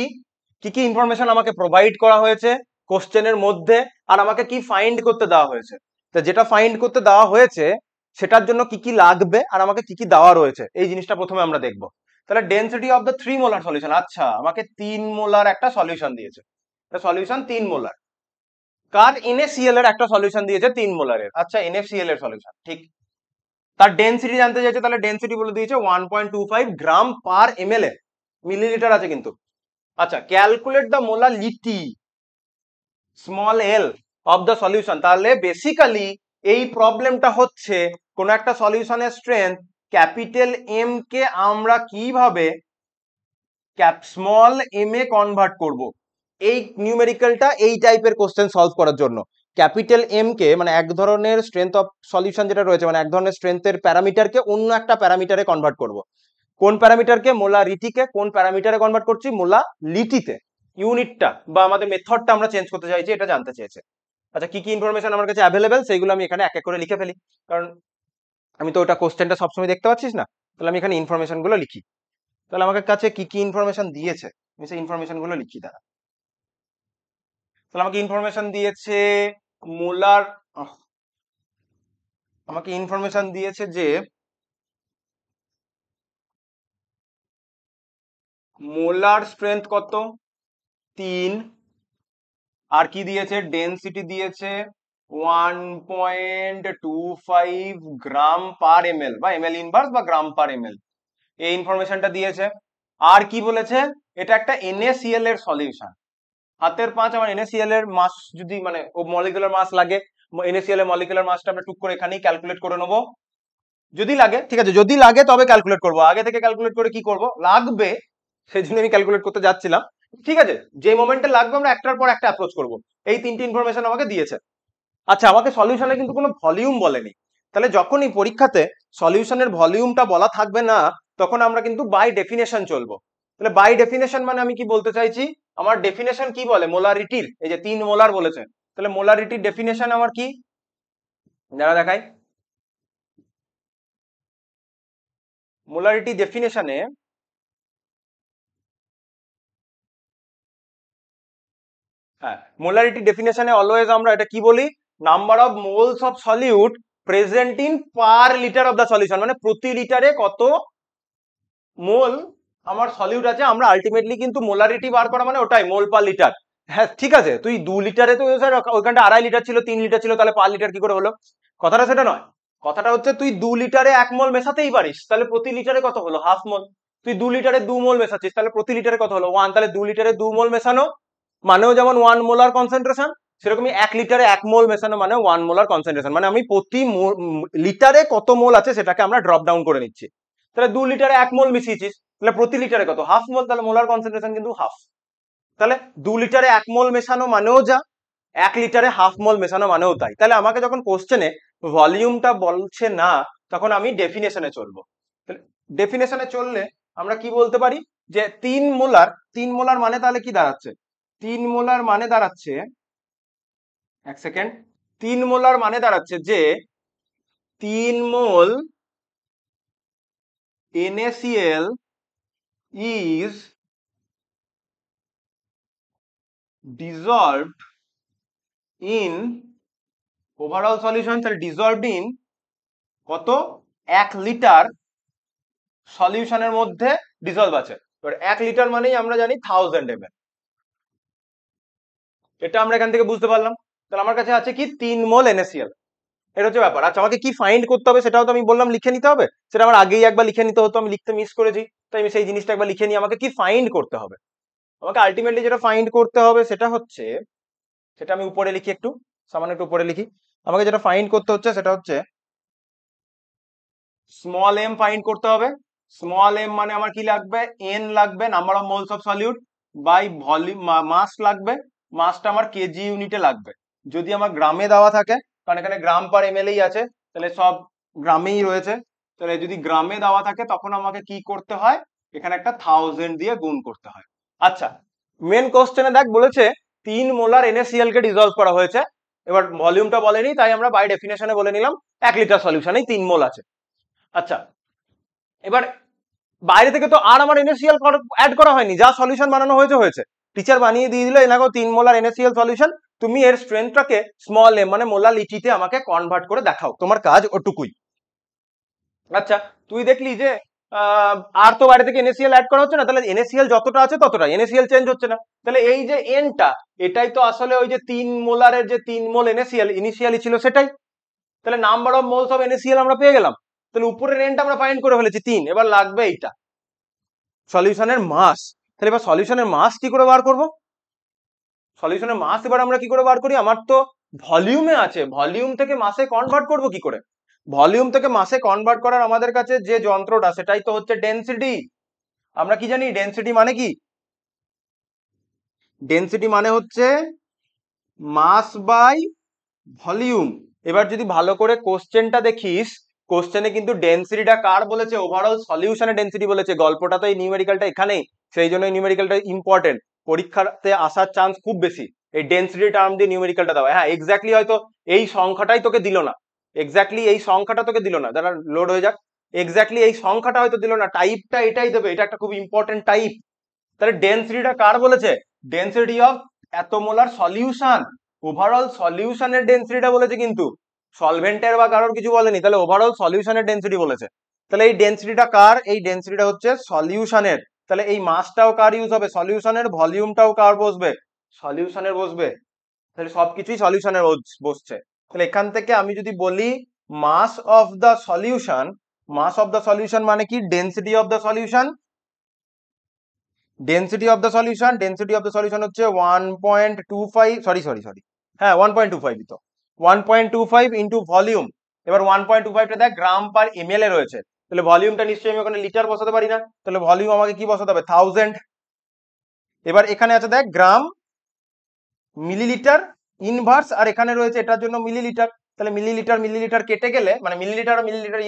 A: কি কি ইনফরমেশন আমাকে প্রোভাইড করা হয়েছে কোশ্চেনের মধ্যে, আর আমাকে কি ফাইন্ড করতে দেওয়া হয়েছে। তো যেটা ফাইন্ড করতে দেওয়া হয়েছে সেটার জন্য কি কি লাগবে আর আমাকে কি কি দেওয়া রয়েছে, এই জিনিসটা প্রথমে আমরা দেখব। তাহলে density of the 3 molar solution. আচ্ছা, আমাকে 3 মোলার একটা সলিউশন দিয়েছে, সলিউশন 3 মোলার। কার? NaCl এর একটা সলিউশন দিয়েছে 3 মোলারের। আচ্ছা, NaCl এর সলিউশন, ঠিক। তার ডেন্সিটি জানতে চাইছে, তাহলে ডেন্সিটি বলে দিয়েছে 1.25 গ্রাম পার ml এ, মিলিলিটার আছে কিন্তু। আচ্ছা, calculate the molality small L of the solution. তাহলে বেসিক্যালি এই প্রবলেমটা হচ্ছে কোন একটা সলিউশনের স্ট্রেংথ ক্যাপিটাল এম কে আমরা কিভাবে স্মল এম এ কনভার্ট করব। এই নিউমেরিক্যালটা এই টাইপের কোশ্চেন সলভ করার জন্য ক্যাপিটাল এম কে, মানে এক ধরনের স্ট্রেংথ অফ সলিউশন যেটা রয়েছে, মানে এক ধরনের স্ট্রেংথের প্যারামিটারকে অন্য একটা প্যারামিটারে কনভার্ট করব। কোন প্যারামিটারকে? মোলারিটিকে কোন প্যারামিটারে কনভার্ট করছি? মোলালিটিতে। ইউনিটটা বা আমাদের মেথডটা আমরা চেঞ্জ করতে চাইছি, এটা জানতে চেয়েছে। আচ্ছা, কি কি ইনফরমেশন আমার কাছে অ্যাভেলেবেল সেগুলো আমি এখানে এক এক করে লিখে ফেলি, কারণ আমি তো ওটা কোশ্চেনটা সবসময় দেখতে পাচ্ছিস না। তাহলে আমি এখানে ইনফরমেশন গুলো লিখি। তাহলে আমার কাছে কি কি ইনফরমেশন দিয়েছে আমি সেই ইনফরমেশন গুলো লিখি। দাঁড়া, তাহলে আমাকে ইনফরমেশন দিয়েছে মোলার, আমাকে ইনফরমেশন দিয়েছে যে মোলার স্ট্রেংথ কত? 3। আর কি দিয়েছে? ডেনসিটি দিয়েছে 1.25 গ্রাম পার ml বা ml ইনভার্স বা গ্রাম পার ml, এই ইনফরমেশনটা দিয়েছে। আর কি বলেছে? এটা একটা NaCl এর সলিউশন। হাতের পাঁচ আমার NaCl এর মাস যদি মানে ও মলিকুলার মাস লাগে, NaCl এর মলিকুলার মাসটা আমরা টুক করে এখানেই ক্যালকুলেট করে নেবো যদি লাগে, ঠিক আছে? যদি লাগে তবে ক্যালকুলেট করবো, আগে থেকে ক্যালকুলেট করে কি করব? লাগবে সেই জন্য আমি ক্যালকুলেট করতে যাচ্ছিলাম, ঠিক আছে? যে মোমেন্টে লাগবে আমরা একটার পর একটা অ্যাপ্রোচ করব। এই তিনটি ইনফরমেশন আমাকে দিয়েছে। আচ্ছা, আমাকে সলিউশনে কিন্তু কোনো ভলিউম বলেনি। তাহলে যখনই পরীক্ষাতে সলিউশনের ভলিউমটা বলা থাকবে না, তখন আমরা কিন্তু বাই ডেফিনেশন চলবো। তাহলে বাই ডেফিনেশন মানে আমি কি বলতে চাইছি? আমার ডেফিনেশন কি বলে? মোলারিটির, এই যে 3 মোলার বলেছে, তাহলে মোলারিটির ডেফিনেশন আমার কি? যারা দেখাই, মোলারিটি ডেফিনেশনে হ্যাঁ, মোলারিটি ডেফিনেশনে অলওয়েজ আমরা এটা কি বলি? Number of moles of solute present in per litre of the solution, মানে প্রতি লিটারে কত মোল আমার সলিউট আছে। আমরা আলটিমেটলি কিন্তু মোলারিটি বার করা মানে ওটাই মোল পার লিটার। হ্যাঁ ঠিক আছে, তুই 2 লিটারে তো স্যার ওইখানটা 2.5 লিটার ছিল, 3 লিটার ছিল, তাহলে পার লিটার কি করে হলো? কথাটা সেটা নয়, কথাটা হচ্ছে তুই 2 লিটারে 1 মোল মেশাতেই পারিস, তাহলে প্রতি লিটারে কত হলো? হাফ মোল। তুই 2 লিটারে 2 মোল মেশাচ্ছিস, তাহলে প্রতি লিটারে কত হলো? 1। তাহলে 2 লিটারে 2 মোল মেশানো মানেও যেমন 1 মোলার কনসেন্ট্রেশন, সেরকমই 1 লিটারে 1 মোল মেশানো মানে 1 মোলার কনসেন্ট্রেশন। মানে আমি প্রতি লিটারে কত মোল আছে সেটাকে আমরা ড্রপ ডাউন করে নিচ্ছি। তাহলে 2 লিটারে 1 মোল মিশিয়েছিস, তাহলে প্রতি লিটারে কত? হাফ মোল, তাহলে মোলার কনসেন্ট্রেশন কিন্তু হাফ। তাহলে 2 লিটারে 1 মোল মেশানো মানেও যা, 1 লিটারে হাফ মোল মেশানো মানেও তাই। তাহলে আমাকে যখন কোশ্চেনে ভলিউমটা বলছে না, তখন আমি ডেফিনেশনে চলবো। ডেফিনেশনে চললে আমরা কি বলতে পারি যে 3 মোলার মানে তাহলে কি দাঁড়াচ্ছে? 3 মোলার মানে দাঁড়াচ্ছে, এক সেকেন্ড, 3 মোলার মানে দাঁড়াচ্ছে যে 3 মোল NaCl is dissolved in overall solution। তাহলে dissolved in কত? 1 লিটার সলিউশনের মধ্যে ডিসলভ আছে। এবার 1 লিটার মানেই আমরা জানি 1000 ml। এটা আমরা এখান থেকে বুঝতে পারলাম। তাহলে আমার কাছে আছে কি? 3 মোল NaCl। এটা হচ্ছে ব্যাপার। আচ্ছা, আমাকে কি ফাইন্ড করতে হবে সেটাও তো আমি বললাম লিখে নিতে হবে। সেটা আমার আগেই একবার লিখে নিতে হতো, আমি লিখতে মিস করেছি, তাই আমি সেই জিনিসটা একবার লিখে নিই। আমাকে কি ফাইন্ড করতে হবে? আমাকে আলটিমেটলি যেটা ফাইন্ড করতে হবে সেটা হচ্ছে, সেটা আমি উপরে লিখি, একটু সামান্য একটু উপরে লিখি। আমাকে যেটা ফাইন্ড করতে হচ্ছে সেটা হচ্ছে স্মল এম ফাইন্ড করতে হবে। স্মল এম মানে আমার কি লাগবে? এন লাগবে, number of moles of solute, by volume, mass লাগবে। মাসটা আমার কেজি ইউনিটে লাগবে। যদি আমার গ্রামে দেওয়া থাকে, কারণ এখানে গ্রাম পার এমএলই আছে, তাহলে সব গ্রামেই রয়েছে, তাহলে যদি গ্রামে দেওয়া থাকে তখন আমাকে কি করতে হয়? এখানে একটা 1000 দিয়ে গুণ করতে হয়। আচ্ছা, মেন কোশ্চেনে দেখ বলেছে 3 মোলার NaCl কে ডিসলভ করা হয়েছে। এবার ভলিউমটা বলেনি, তাই আমরা বাই ডেফিনেশনে বলে নিলাম 1 লিটার সলিউশনেই 3 মোল আছে। আচ্ছা, এবার বাইরে থেকে তো আর আমার NaCl অ্যাড করা হয়নি, যা সলিউশন বানানো হয়েছে হয়েছে। টিচার বানিয়ে দিয়ে দিল এনাগো 3 মোলার NaCl সলিউশন, তুমি এর স্ট্রেংথটাকে স্মল এম মানে মোলালিটিতে আমাকে কনভার্ট করে দেখাও, তোমার কাজ ওটুকুই। আচ্ছা, তুই দেখলি যে আর তো বাইরে থেকে NaCl অ্যাড করা হচ্ছে না, তাহলে NaCl যতটা আছে ততটাই, NaCl চেঞ্জ হচ্ছে না। তাহলে এই যে এনটা, এটাই তো আসলে ওই যে 3 মোলারের যে 3 মোল NaCl ইনিশিয়ালি ছিল সেটাই। তাহলে number of moles of NaCl আমরা পেয়ে গেলাম। তাহলে উপরের এনটা আমরা ফাইন্ড করে ফেলেছি 3। এবার লাগবে এইটা সলিউশনের মাস। তাহলে এবার সলিউশনের মাস কি করে বার করব? সলিউশনের মাস এবার আমরা কি করে বার করি? আমার তো ভলিউমে আছে, ভলিউম থেকে মাসে কনভার্ট করব কি করে? ভলিউম থেকে মাসে কনভার্ট করার আমাদের কাছে যে যন্ত্রটা, সেটাই তো হচ্ছে ডেনসিটি। আমরা কি জানি ডেনসিটি মানে কি? ডেনসিটি মানে হচ্ছে মাস বাই ভলিউম। এবার যদি ভালো করে কোশ্চেনটা দেখিস, কোশ্চেনে কিন্তু ডেনসিটিটা কার বলেছে? ওভারঅল সলিউশনের ডেনসিটি বলেছে। গল্পটা তো এই নিউমেরিক্যালটা এখানেই, সেই জন্য নিউমেরিক্যালটা ইম্পর্টেন্ট, পরীক্ষাতে আসার চান্স খুব বেশি এই ডেনসিটি টার্ম দিয়ে নিউমেরিক্যালটা দেওয়া। হ্যাঁ এক্স্যাক্টলি, হয়তো এই সংখ্যাটাই তোকে দিল না, এক্স্যাক্টলি এই সংখ্যাটা তোকে দিল না, যারা লোড হয়ে যাক, এক্স্যাক্টলি এই সংখ্যাটা হয়তো দিল না, টাইপটা এটাই দেবে, এটা একটা খুব ইম্পর্টেন্ট টাইপ। তাহলে ডেনসিটিটা কার বলেছে? ডেনসিটি অফ এত মোলার সলিউশন, ওভারঅল সলিউশনের ডেনসিটিটা বলেছে, কিন্তু সলভেন্টের বা কারোর কিছু বলেনি। তাহলে ওভারঅল সলিউশনের ডেনসিটি বলেছে। তাহলে এই ডেনসিটিটা কার? এই ডেনসিটিটা হচ্ছে সলিউশনের। তাহলে এই মাসটাও কার ইউজ হবে? সলিউশনের। ভলিউমটাও কার বসবে? সলিউশনের বসবে। তাহলে সবকিছুই সলিউশনের বসছে। তাহলে এখান থেকে আমি যদি বলি mass of the solution, mass of the solution মানে কি? Density of the solution. Density of the solution, density of the solution হচ্ছে 1.25, সরি, হ্যাঁ 1.25 তো 1.25 ইন্টু ভলিউম। এবার 1.25টা দেখ গ্রাম পার এমএল এ রয়েছে, তাহলে ভলিউমটা নিশ্চয়ই আমি ওখানে লিটার বসাতে পারি না, তাহলে ভলিউম আমাকে কি বসাতে হবে? 1000। এবার এখানে আছে দেখ গ্রাম, মিলিলিটার ইনভার্স, আর এখানে রয়েছে এটার জন্য মিলিলিটার। তাহলে মিলিলিটার কেটে গেলে, মানে মিলিলিটার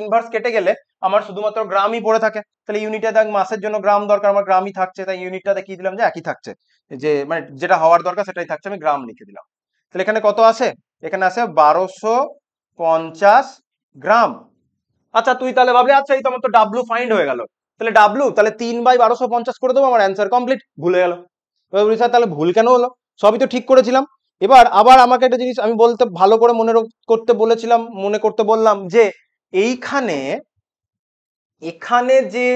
A: ইনভার্স কেটে গেলে আমার শুধুমাত্র গ্রামই পড়ে থাকে। তাহলে ইউনিটে দেখ মাসের জন্য গ্রাম দরকার, আমার গ্রামই থাকছে, তাই ইউনিটটা দেখিয়ে দিলাম যে একই থাকছে, যে মানে যেটা হওয়ার দরকার সেটাই থাকছে, আমি গ্রাম লিখে দিলাম। তাহলে এখানে কত আছে? এখানে আছে 1250 গ্রাম। আচ্ছা, তুই তাহলে ভাবলি আচ্ছা এই তো আমার তো ডাব্লু ফাইন্ড হয়ে গেল, তাহলে ডাব্লু তাহলে 3/1250 করে দেবো, আমার অ্যান্সার কমপ্লিট। ভুলে গেল। স্যার তাহলে ভুল কেন হলো? সবই তো ঠিক করেছিলাম। এবার আবার আমাকে একটা জিনিস আমি বলতে ভালো করে করতে বলেছিলাম, মনে করতে বললাম যে এইখানে এখানে যে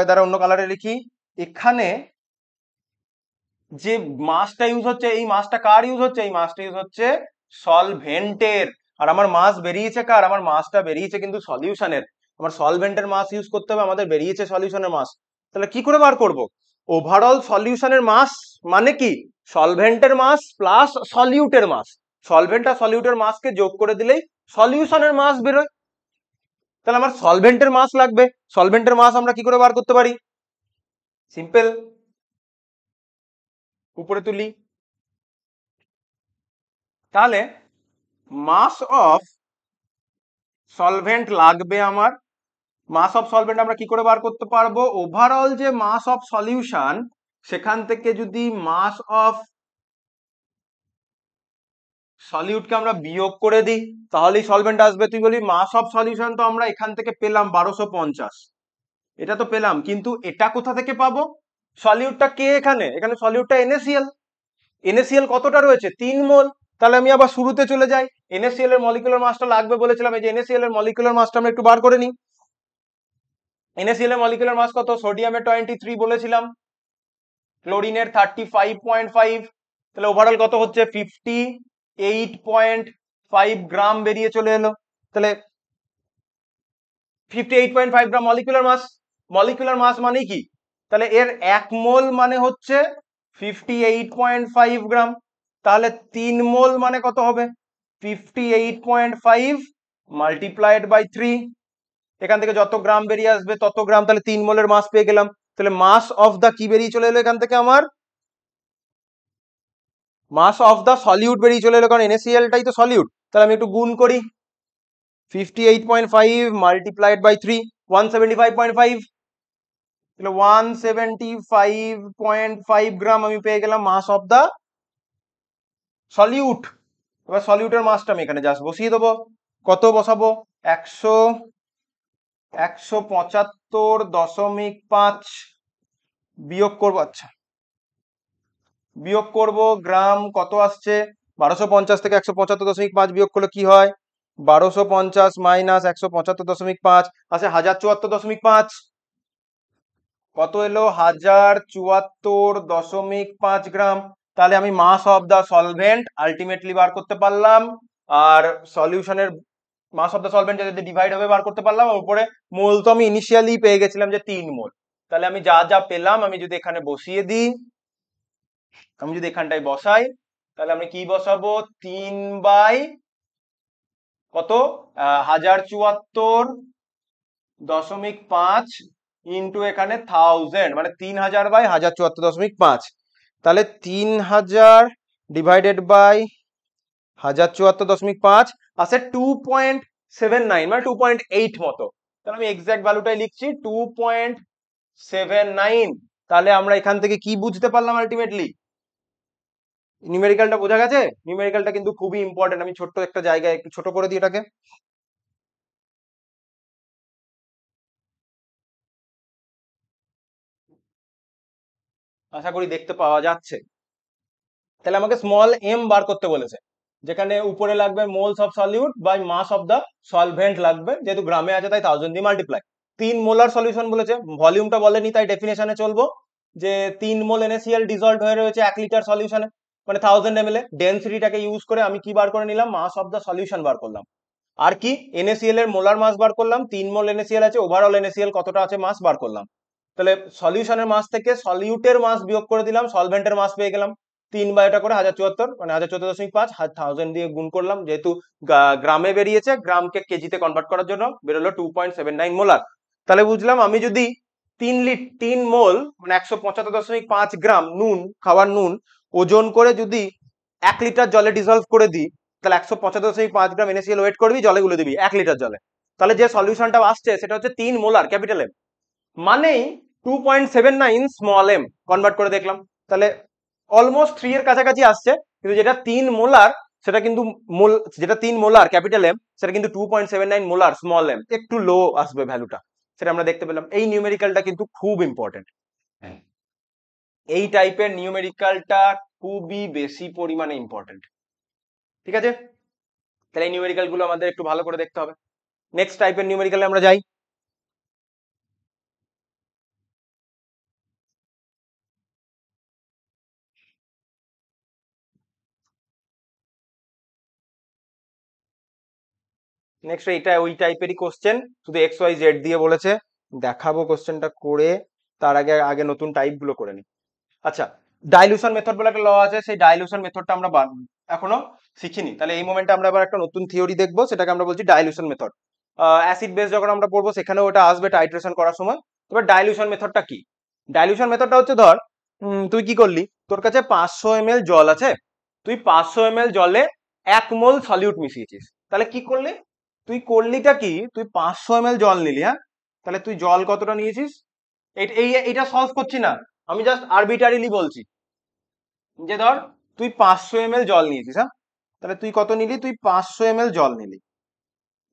A: দ্বারা অন্য কালারে লিখি, এখানে যে মাসটা ইউজ হচ্ছে, এই মাসটা কার ইউজ হচ্ছে? এই মাসটা ইউজ হচ্ছে সলভেন্টের। আর আমার মাস বেরিয়েছে কার? আমার মাসটা বেরিয়েছে কিন্তু সলিউশনের। আমার সলভেন্টের মাস ইউজ করতে হবে, আমাদের বেরিয়েছে সলিউশনের মাস। তাহলে কি করে বার করব? ওভারঅল সলিউশনের মাস মানে কি? সলভেন্টের মাস প্লাস সলিউটের মাস। সলভেন্ট আর সলিউটের মাসকে যোগ করে দিলেই সলিউশনের মাস বেরোয়। তাহলে আমার সলভেন্টের মাস লাগবে। সলভেন্টের মাস আমরা কি করে বার করতে পারি? সিম্পল, উপরে তুলি। তাহলে মাস অফ সলভেন্ট লাগবে আমার। মাস অফ সলভেন্ট আমরা কি করে বার করতে পারবো? ওভারঅল যে মাস অফ সলিউশন, সেখান থেকে যদি মাস অফ সলিউটকে আমরা বিয়োগ করে দিই তাহলেই সলভেন্ট আসবে। তুই বলি মাস অফ সলিউশন তো আমরা এখান থেকে পেলাম 1250, এটা তো পেলাম, কিন্তু এটা কোথা থেকে পাবো? সলিউটটা কে এখানে? এখানে সলিউটটা NaCl। NaCl কতটা রয়েছে? 3 মোল। তাহলে আমি আবার শুরুতে চলে যাই। NaCl এর মলিকুলার মাসটা লাগবে বলেছিলাম, এই যে NaCl এর মলিকুলার মাসটা আমরা একটু বার করে নিই। NaCl এর মলিকুলার মাস কত? সোডিয়ামের 23 বলেছিলাম, ক্লোরিনের 35.5। তাহলে ওভারঅল কত হচ্ছে? 58.5 গ্রাম বেরিয়ে চলে এলো। তাহলে 58.5 গ্রাম মলিকুলার মাস। মলিকুলার মাস মানে কি? তাহলে এর 1 মোল মানে হচ্ছে 58.5 গ্রাম। তাহলে 3 মোল মানে কত হবে? 58.5 মাল্টিপ্লাইড বাই 3। এখান থেকে যত গ্রাম বেরিয়ে আসবে তত গ্রাম। তাহলে 3 মোলের মাস পেয়ে গেলাম। তাহলে মাস অফ দা কি বেরিয়ে চলে এলো এখান থেকে? আমার মাস অফ দা সলিউট বেরিয়ে চলে এলো, কারণ NaCl টাই তো সলিউট। তাহলে আমি একটু গুণ করি, 58.5 মাল্টিপ্লাইড বাই 3, 175.5। তাহলে 175.5 গ্রাম আমি পেয়ে গেলাম মাস অফ দা সলিউট। এবার সলিউটের মাসটা আমি এখানে জাস্ট বসিয়ে দেবো। কত বসাবো? 175.5 বিয়োগ করবো। আচ্ছা, বিয়োগ করব গ্রাম কত আসছে? 1250 থেকে 175.5 বিয়োগ করলে কি হয়? 1250 মাইনাস 175.5 আছে 1074.5। কত এলো? 1074.5 গ্রাম। তাহলে আমি মাস অফ দা সলভেন্ট আলটিমেটলি বার করতে পারলাম, আর সলিউশনের মাস অফ দা সলভেন্ট যদি ডিভাইড হবে বার করতে পারলাম। আর উপরে মোল তো আমি ইনিশিয়ালি পেয়ে গেছিলাম যে 3 মোল। তাহলে আমি যা যা পেলাম আমি যদি এখানে বসিয়ে দিই, আমি যদি এখানটায় বসাই, তাহলে আমি কি বসাবো? 3 বাই কত? 1074.5 ইন্টু এখানে 1000, মানে 3000 বাই 1074.5। তাহলে 3000 ডিভাইডেড বাই 1074.5 আসে 2.79, মানে 2.8 মতো। তাহলে আমি এক্সাক্ট ভ্যালুটাই লিখছি, 2.79। তাহলে আমরা এখান থেকে কি বুঝতে পারলাম আলটিমেটলি? নিউমেরিক্যালটা বোঝা গেছে? নিউমেরিক্যালটা কিন্তু খুবই ইম্পর্টেন্ট। আমি ছোট্ট একটা জায়গায় একটু ছোট করে দিই এটাকে। আশা করি দেখতে পাওয়া যাচ্ছে। তাহলে আমাকে স্মল এম বার করতে বলেছে, যেখানে উপরে লাগবে moles of solute by mass of the solvent লাগবে, যেহেতু গ্রামে আছে তাই 1000 দিয়ে মাল্টিপ্লাই। 3 মোলার সলিউশন বলেছে, ভলিউমটা বলেনি, তাই ডেফিনেশনে চলবো যে 3 মোল NaCl ডিজলভ হয়ে রয়েছে 1 লিটার সলিউশনে, মানে 1000 ml। ডেনসিটিটাকে ইউজ করে আমি কি বার করে নিলাম? মাস অফ দা সলিউশন বার করলাম। আর কি? NaCl এর মোলার মাস বার করলাম, 3 মোল NaCl আছে, ওভারঅল NaCl কতটা আছে মাস বার করলাম। তাহলে সলিউশনের মাস থেকে সলিউটের মাস বিয়োগ করে দিলাম, সলভেন্টের মাস পেয়ে গেলাম। 3 বাই এটা করে 1074, মানে 1074.5 1000 দিয়ে গুণ করলাম, যেহেতু গ্রামে বেরিয়েছে, গ্রামকে কেজিতে কনভার্ট করার জন্য বেরোলো 2.79 মোলার। তাহলে বুঝলাম আমি যদি 3 মোল মানে 175.5 গ্রাম নুন, খাবার নুন ওজন করে যদি 1 লিটার জলে ডিজলভ করে দিই, তাহলে 175.5 গ্রাম NaCl ওয়েট করবি, জলে গুলে দিবি 1 লিটার জলে। তাহলে যে সলিউশনটা আসছে সেটা হচ্ছে 3 মোলার ক্যাপিটাল এম, মানেই 2.79 স্মল এম। কনভার্ট করে দেখলাম, তাহলে অলমোস্ট 3 এর কাছাকাছি আসছে, কিন্তু যেটা 3 মোলার সেটা কিন্তু যেটা 3 মোলার ক্যাপিটাল এম সেটা কিন্তু 2.79 মোলার স্মল এম, একটু লো আসবে ভ্যালুটা, সেটা আমরা দেখতে পেলাম। এই নিউমেরিক্যালটা কিন্তু খুব ইম্পর্টেন্ট। এই টাইপের নিউমেরিক্যালটা খুবই বেশি পরিমাণে ইম্পর্টেন্ট। ঠিক আছে, তাহলে এই নিউমেরিক্যাল গুলো আমাদের একটু ভালো করে দেখতে হবে। নেক্সট টাইপের নিউমেরিক্যালে আমরা যাই। নেক্সট এইটা ওই টাইপেরই কোশ্চেন, শুধু এক্স ওয়াই জেড দিয়ে বলেছে। দেখাবো কোশ্চেনটা করে, তার আগে আগে নতুন টাইপ গুলো করে নি। আচ্ছা, ডাইলুশন মেথড বলে একটা ল আছে, সেই ডাইলুশন মেথডটা আমরা এখনো শিখিনি। তাহলে এই মোমেন্টে আমরা আবার একটা নতুন থিওরি দেখবো, সেটাকে আমরা বলছি ডাইলুশন মেথড। অ্যাসিড বেস যখন আমরা পড়বো সেখানেও ওটা আসবে টাইট্রেশন করার সময়। এবার ডাইলুশন মেথডটা কি? ডাইলুশন মেথডটা হচ্ছে, ধর তুই কি করলি, তোর কাছে 500 ml জল আছে, তুই 500 ml জলে 1 মোল সলিউট মিশিয়েছিস। তাহলে কি করলি, তুই করলিটা কি, তুই 500 ml জল নিলি, হ্যাঁ, তাহলে তুই জল কতটা নিয়েছিস, এইটা সলভ করছি না, আমি জাস্ট আরবিটারিলি বলছি যে ধর তুই 500 ml জল নিয়েছিস, হ্যাঁ, তাহলে তুই কত নিলি, তুই 500 ml জল নিলি,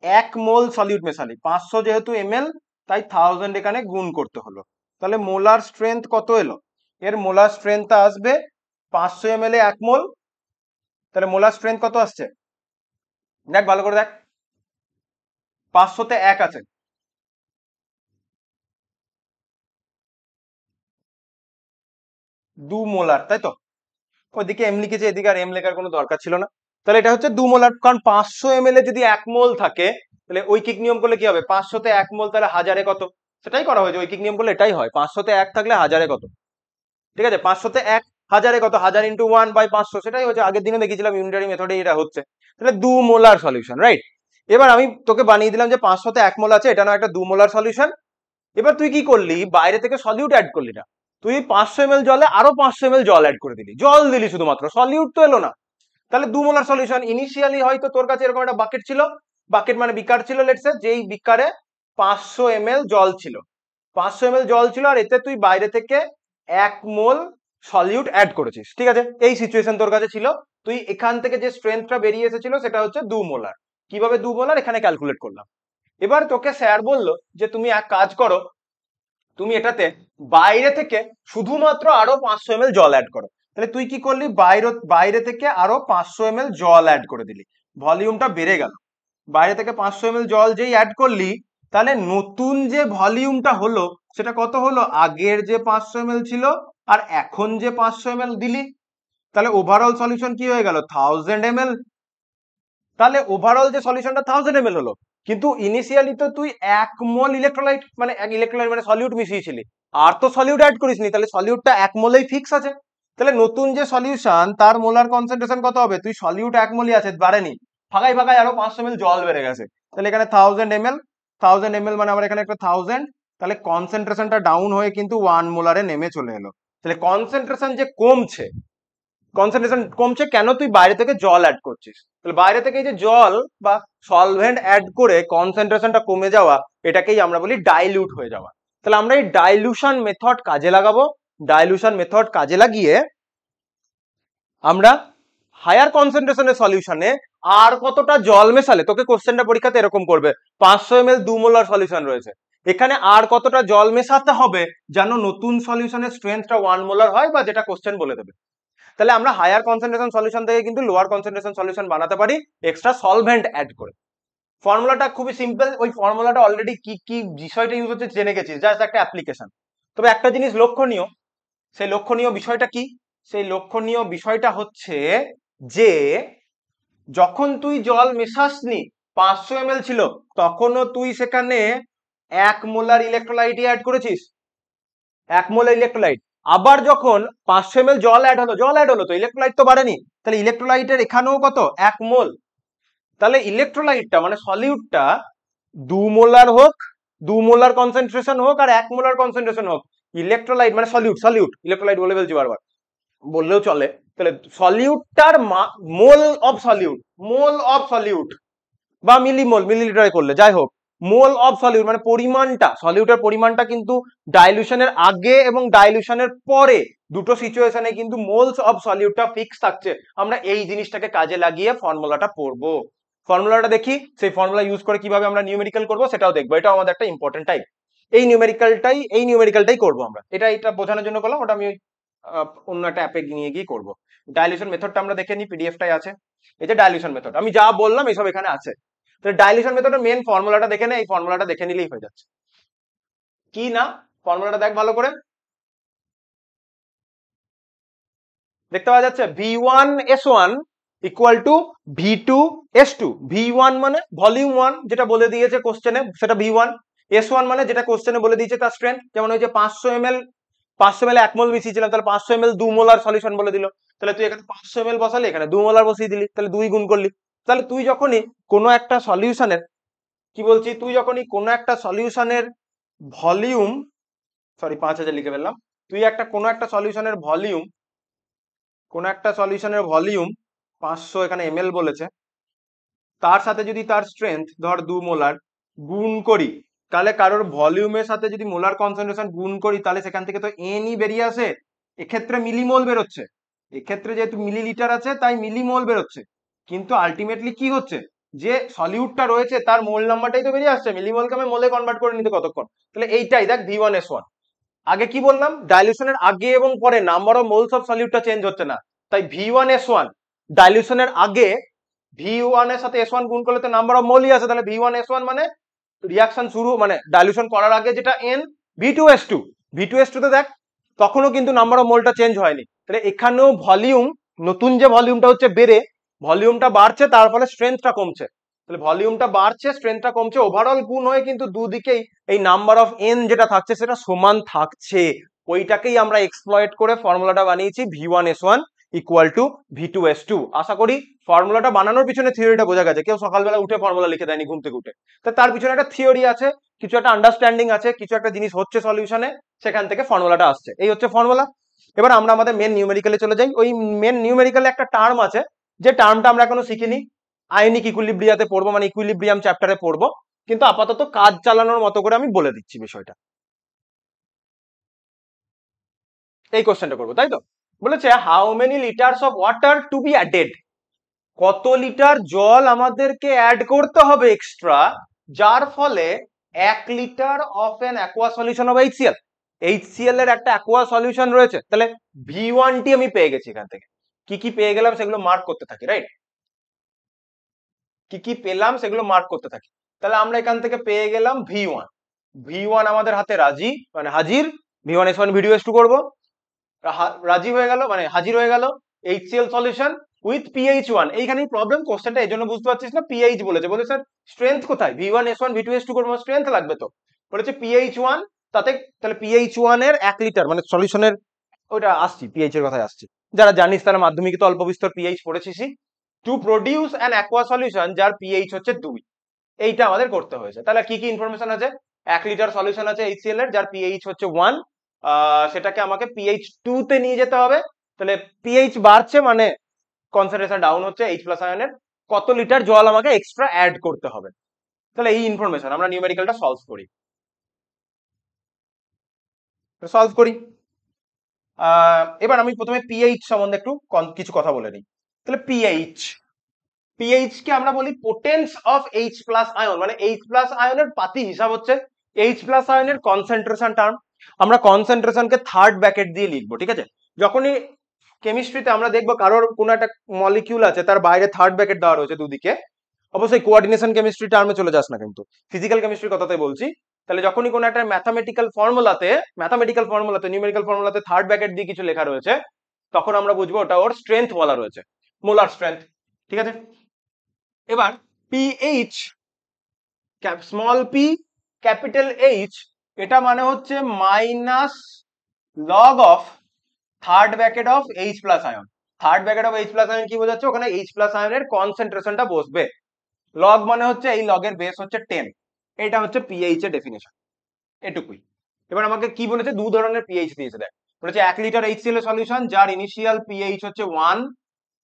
A: 1 মোল সলিউট মেশালি, 500 যেহেতু ml তাই 1000 এখানে গুণ করতে হলো। তাহলে মোলার স্ট্রেংথ কত এলো, এর মোলার স্ট্রেংথ আসবে 500 ml এ 1 মোল, তাহলে মোলার স্ট্রেংথ কত আসছে, দেখ ভালো করে দেখ, 500-তে 1 আছে, 2 মোলার, তাই তো? ওইদিকে এম লিখেছে, এদিকে আর এম লেখার কোনো দরকার ছিল না। তাহলে এটা হচ্ছে 2 মোলার, কারণ 500 ml এ যদি 1 মোল থাকে, তাহলে ঐকিক নিয়ম করলে কি হবে, 500-তে 1 মোল তাহলে হাজারে কত, সেটাই করা হয়েছে, ঐকিক নিয়ম করলে এটাই হয়, 500-তে 1 থাকলে হাজারে কত। ঠিক আছে, 500-তে 1 হাজারে কত, 1000 × 1/500, সেটাই হচ্ছে, আগের দিনে দেখিয়েছিলাম ইউনিটারি মেথডে এটা হচ্ছে। তাহলে 2 মোলার সলিউশন, রাইট? এবার আমি তোকে বানিয়ে দিলাম যে 500-তে 1 মোল আছে, এটা না একটা 2 মোলার সলিউশন। এবার তুই কি করলি, বাইরে থেকে সলিউট অ্যাড করলি না, তুই 500 ml জলে আরো 500 ml জল অ্যাড করে দিলি, জল দিলি শুধুমাত্র, সলিউট তো এলো না। তাহলে 2 মোলার সলিউশন। ইনিশিয়ালি হয়তো তোর কাছে এরকম একটা বাকেট ছিল, বাকেট মানে বিকার ছিল, লেটস সে, যেই বিকারে 500 ml জল ছিল, 500 ml জল ছিল, আর এতে তুই বাইরে থেকে 1 মোল সলিউট অ্যাড করেছিস। ঠিক আছে, এই সিচুয়েশন তোর কাছে ছিল, তুই এখান থেকে যে স্ট্রেংথটা বেরিয়ে এসেছিল সেটা হচ্ছে 2 মোলার। কিভাবে 2 মোলার এখানে ক্যালকুলেট করলাম। এবার তোকে স্যার বললো যে তুমি এক কাজ করো, তুমি এটাতে বাইরে থেকে শুধুমাত্র আরো 500 ml জল অ্যাড করো। তাহলে তুই কি করলি, বাইরে থেকে আরো 500 ml জল অ্যাড করে দিলি, ভলিউমটা বেড়ে গেল। বাইরে থেকে 500 ml জল যেই অ্যাড করলি, তাহলে নতুন যে ভলিউমটা হলো সেটা কত হলো, আগের যে 500 ml ছিল আর এখন যে 500 ml দিলি, তাহলে ওভারঅল সলিউশন কি হয়ে গেল, 1000 ml। তাহলে ওভারঅল যে সলিউশনটা 1000 ml হলো, কিন্তু ইনিশিয়ালি তো তুই 1 মোল ইলেকট্রোলাইট মানে সলিউট মিশিয়েছিলি, আর তো সলিউট অ্যাড করিসনি, তাহলে সলিউটটা 1 মোলেই ফিক্স আছে। তাহলে নতুন যে সলিউশন তার মোলার কনসেন্ট্রেশন কত হবে, তুই সলিউট 1 মোলই আছে, বাড়েনি, ফাঁকায় ফাঁকায় আরো 500 ml জল বেড়ে গেছে, তাহলে এখানে 1000 ml, 1000 ml মানে আমার এখানে একটা 1000, তাহলে কনসেন্ট্রেশনটা ডাউন হয়ে কিন্তু 1 মোলারে নেমে চলে এলো। তাহলে কনসেন্ট্রেশন যে কমছে, কনসেন্ট্রেশন কমছে কেন, তুই বাইরে থেকে জল অ্যাড করছিস। তাহলে বাইরে থেকে এই যে জল বা সলভেন্ট অ্যাড করে কনসেন্ট্রেশনটা কমে যাওয়া, এটাকেই আমরা বলি ডাইলিউট হয়ে যাওয়া। তাহলে আমরা এই ডাইলুশন মেথড কাজে লাগাবো। ডাইলুশন মেথড কাজে লাগিয়ে আমরা হায়ার কনসেন্ট্রেশনের সলিউশনে আর কতটা জল মেশালে, তোকে কোশ্চেনটা পরীক্ষাতে এরকম করবে, 500 ml 2 মোলার সলিউশন রয়েছে, এখানে আর কতটা জল মেশাতে হবে যেন নতুন সলিউশনের স্ট্রেংথটা 1 মোলার হয়, বা যেটা কোশ্চেন বলে দেবে। তাহলে আমরা হায়ার কনসেন্ট্রেশন সলিউশন থেকে কিন্তু লোয়ার কনসেন্ট্রেশন সলিউশন বানাতে পারি এক্সট্রা সলভেন্ট অ্যাড করে। ফর্মুলাটা খুবই সিম্পল, ওই ফর্মুলাটা অলরেডি কি কি বিষয়টা ইউজ হচ্ছে জেনে গেছিস, জাস্ট একটা অ্যাপ্লিকেশন। তবে একটা জিনিস লক্ষণীয়, সেই লক্ষণীয় বিষয়টা কি, সেই লক্ষণীয় বিষয়টা হচ্ছে যে যখন তুই জল মেশাসনি, 500 ml ছিল, তখনও তুই সেখানে 1 মোলার ইলেকট্রোলাইট অ্যাড করেছিস, 1 মোলার ইলেকট্রোলাইট। আবার যখন 500 ml জল অ্যাড হলো তো ইলেকট্রোলাইট তো বাড়েনি, তাহলে ইলেকট্রোলাইটের এখানেও কত, 1 মোল। তাহলে ইলেকট্রোলাইটটা মানে সলিউটটা 2 মোলার হোক, 2 মোলার কনসেন্ট্রেশন হোক আর 1 মোলার কনসেন্ট্রেশন হোক, ইলেকট্রোলাইট মানে সলিউট ইলেকট্রোলাইট বলে ফেলছি বারবার, বললেও চলে। তাহলে সলিউটটার মোল অফ সলিউট বা মিলিলিটারে করলে যাই হোক, মোল অফ সলিউট মানে পরিমাণটা, সলিউটের পরিমাণটা কিন্তু ডাইলুশনের আগে এবং ডাইলুশনের পরে দুটো সিচুয়েশনে কিন্তু মোলস অফ সলিউটটা ফিক্স থাকছে। আমরা এই জিনিসটাকে কাজে লাগিয়ে ফর্মুলাটা পড়বো। ফর্মুলাটা দেখি, সেই ফর্মুলা ইউজ করে কিভাবে আমরা নিউমেরিক্যাল করবো সেটাও দেখবো, এটাও আমাদের একটা ইম্পর্টেন্ট টাইপ। এই নিউমেরিক্যালটাই করবো আমরা, এটা বোঝানোর জন্য করলাম, ওটা আমি অন্য একটা অ্যাপে নিয়ে গিয়ে করবো। ডাইলিউশন মেথডটা আমরা দেখে নিই, পিডিএফটাই আছে। এই যে ডাইলিউশন মেথড, আমি যা বললাম এইসব এখানে আছে। তো ডাইলিউশন মেথডের মেন ফর্মুলাটা দেখে নে, এই ফর্মুলাটা দেখে নিলেই হয়ে যাচ্ছে। কি না ফর্মুলাটা দেখ ভালো করে, দেখতে পাওয়া যাচ্ছে V1S1 equal to V2S2। V1 মানে ভলিউম 1 যেটা বলে দিয়েছে কোশ্চেনে সেটা V1, S1 মানে যেটা কোশ্চেনে বলে দিয়েছে তার স্ট্রেংথ, যেমন ওই যে 500 ml 1 মোল মিশিয়েছিলাম, তাহলে 500 ml 2 মোলার সলিউশন বলে দিল, তাহলে তুই এখানে 500 ml বসালি, এখানে 2 মোলার বসিয়ে দিলি, তাহলে 2 গুণ করলি। তাহলে তুই যখনই কোনো একটা সলিউশনের, কি বলছি, তুই যখনই কোনো একটা সলিউশনের ভলিউম, সরি 5000 লিখে ফেললাম, তুই কোনো একটা সলিউশনের ভলিউম, কোন একটা সলিউশনের ভলিউম 500 এখানে ml বলেছে, তার সাথে যদি তার স্ট্রেংথ ধর 2 মোলার গুণ করি, তাহলে কারোর ভলিউমের সাথে যদি মোলার কনসেন্ট্রেশন গুণ করি, তাহলে সেখান থেকে তো এনই বেরিয়ে আসে, এক্ষেত্রে মিলিমোল বেরোচ্ছে, এক্ষেত্রে যেহেতু মিলিলিটার আছে তাই মিলিমোল বেরোচ্ছে, কিন্তু আলটিমেটলি কি হচ্ছে, যে সলিউটটা রয়েছে তার মোল নাম্বারটাই তো বেরিয়ে আসছে, মিলিমোলকে আমি মোলে কনভার্ট করে নিতে কতক্ষণ। তাহলে এইটাই দেখ V1S1। আগে কি বললাম, ডাইলিউশনের আগে এবং পরে নাম্বার অফ মোলস অফ সলিউটটা চেঞ্জ হচ্ছে না, তাই V1S1 ডাইলিউশনের আগে V1 এর সাথে S1 গুণ করলে তো নাম্বার অফ মোলই আছে, তাহলে V1S1 মানে রিয়াকশন শুরু, মানে ডাইলিউশন করার আগে যেটা N, V2S2, V2S2 তে দেখ তখনও কিন্তু নাম্বার অফ মোলটা চেঞ্জ হয়নি, তাহলে এখানেও ভলিউম, নতুন যে ভলিউমটা হচ্ছে বেড়ে, ভলিউমটা বাড়ছে, তার ফলে স্ট্রেংথটা কমছে, তাহলে ভলিউমটা বাড়ছে স্ট্রেংথটা কমছে, ওভারঅল গুণ হয়ে কিন্তু দুদিকেই এই নাম্বার অফ এন যেটা থাকছে সেটা সমান থাকছে, ওইটাকেই আমরা এক্সপ্লয়েট করে ফর্মুলাটা বানিয়েছি V1S1 ইকুয়াল টু V2S2। আশা করি ফর্মুলাটা বানানোর পিছনে থিওরিটা বোঝা গেছে, কেউ সকালবেলা উঠে ফর্মুলা লিখে দেয়নি ঘুম থেকে উঠে, তার পিছনে একটা থিওরি আছে, কিছু একটা আন্ডারস্ট্যান্ডিং আছে, কিছু একটা জিনিস হচ্ছে সলিউশনে, সেখান থেকে ফর্মুলাটা আসছে, এই হচ্ছে ফর্মুলা। এবার আমরা আমাদের মেন নিউমেরিক্যালে চলে যাই। ওই মেন নিউমেরিক্যালে একটা টার্ম আছে, যে টার্মটা আমরা এখনো শিখিনি, আয়নিক ইকুইলিব্রিয়াতে পড়বো, মানে ইকুইলিব্রিয়াম চ্যাপ্টারে পড়বো, কিন্তু আপাতত কাজ চালানোর মতো করে আমি বলে দিচ্ছি বিষয়টা। এই কোশ্চেনটা করবো, তাই তো? বলেছে how many litres of water to be added, কত লিটার জল আমাদেরকে অ্যাড করতে হবে এক্সট্রা, যার ফলে 1 litre of N aqua solution of HCl, HCl এর একটা অ্যাকোয়া সলিউশন রয়েছে, তাহলে V1টি আমি পেয়ে গেছি। এখান থেকে কি কি পেয়ে গেলাম সেগুলো মার্ক করতে থাকি, রাইট? কি কি পেলাম সেগুলো মার্ক করতে থাকি। তাহলে আমরা এখান থেকে পেয়ে গেলাম V1, V1 আমাদের হাতে রাজি, মানে হাজির, V1S1 V2S2 করবো, রাজি হয়ে গেল, মানে হাজির হয়ে গেল HCl সলিউশন উইথ pH 1। এইখানেই প্রবলেম, কোশ্চেনটা এই জন্য বুঝতে পারছিস না, pH বলেছে, বলে স্যার স্ট্রেংথ কোথায়, V1S1 V2S2 করবো, স্ট্রেংথ লাগবে তো, বলেছে pH 1, তাতে তাহলে pH 1 এর 1 লিটার মানে সলিউশনের, ওইটা আসছি pH এর কথায় আসছি, যারা জানিস তারা মাধ্যমিকে তো অল্প বিস্তর pH পড়েছিস, to produce an aqua solution যার pH হচ্ছে 2, এইটা আমাদের করতে হয়েছে। তাহলে কি কি ইনফরমেশন আছে, 1 লিটার সলিউশন আছে HCl এর যার pH হচ্ছে 1, সেটাকে আমাকে pH 2 তে নিয়ে যেতে হবে, তাহলে pH বাড়ছে মানে কনসেন্ট্রেশন ডাউন হচ্ছে H প্লাস আয়নের, কত লিটার জল আমাকে এক্সট্রা অ্যাড করতে হবে, তাহলে এই ইনফরমেশন আমরা নিউমেরিক্যালটা সলভ করি। এবার আমি প্রথমে pH সম্বন্ধে একটু কিছু কথা বলে নিই। তাহলে pH কে আমরা বলি পোটেন্স অফ H প্লাস আয়ন, মানে H প্লাস আয়নের পাতি হিসাব হচ্ছে H প্লাস আয়নের কনসেন্ট্রেশন টার্ম, আমরা কনসেন্ট্রেশনকে থার্ড ব্র্যাকেট দিয়ে লিখবো, ঠিক আছে? যখনই কেমিস্ট্রিতে আমরা দেখবো কারোর কোনো একটা মলিকিউল আছে, তার বাইরে থার্ড ব্র্যাকেট দেওয়া রয়েছে দুদিকে, অবশ্যই কোঅর্ডিনেশন কেমিস্ট্রি টার্মে চলে যাস না, কিন্তু ফিজিক্যাল কেমিস্ট্রির কথাই বলছি। তাহলে যখনই কোনো একটা ম্যাথামেটিক্যাল ফর্মুলাতে নিউমেরিক্যাল ফর্মুলাতে থার্ড ব্র্যাকেট দিয়ে কিছু লেখা রয়েছে, তখন আমরা বুঝবো ওটা ওর স্ট্রেংথ বলা রয়েছে, মোলার স্ট্রেংথ, ঠিক আছে? এবার pH, small P capital H, এটা মানে হচ্ছে minus log of third bracket of H plus ion. Third bracket of H plus ion কি বোঝাচ্ছে, ওখানে H প্লাস আয়নের কনসেন্ট্রেশনটা বসবে, লগ মানে হচ্ছে এই লগের বেস হচ্ছে 10, এটা হচ্ছে pH এর ডেফিনেশন, এটুকুই। এবার আমাকে কি বলেছে, দু ধরনের pH দিয়েছে, দেখ বলেছে 1 লিটার HCl এর সলিউশন যার ইনিশিয়াল pH হচ্ছে 1,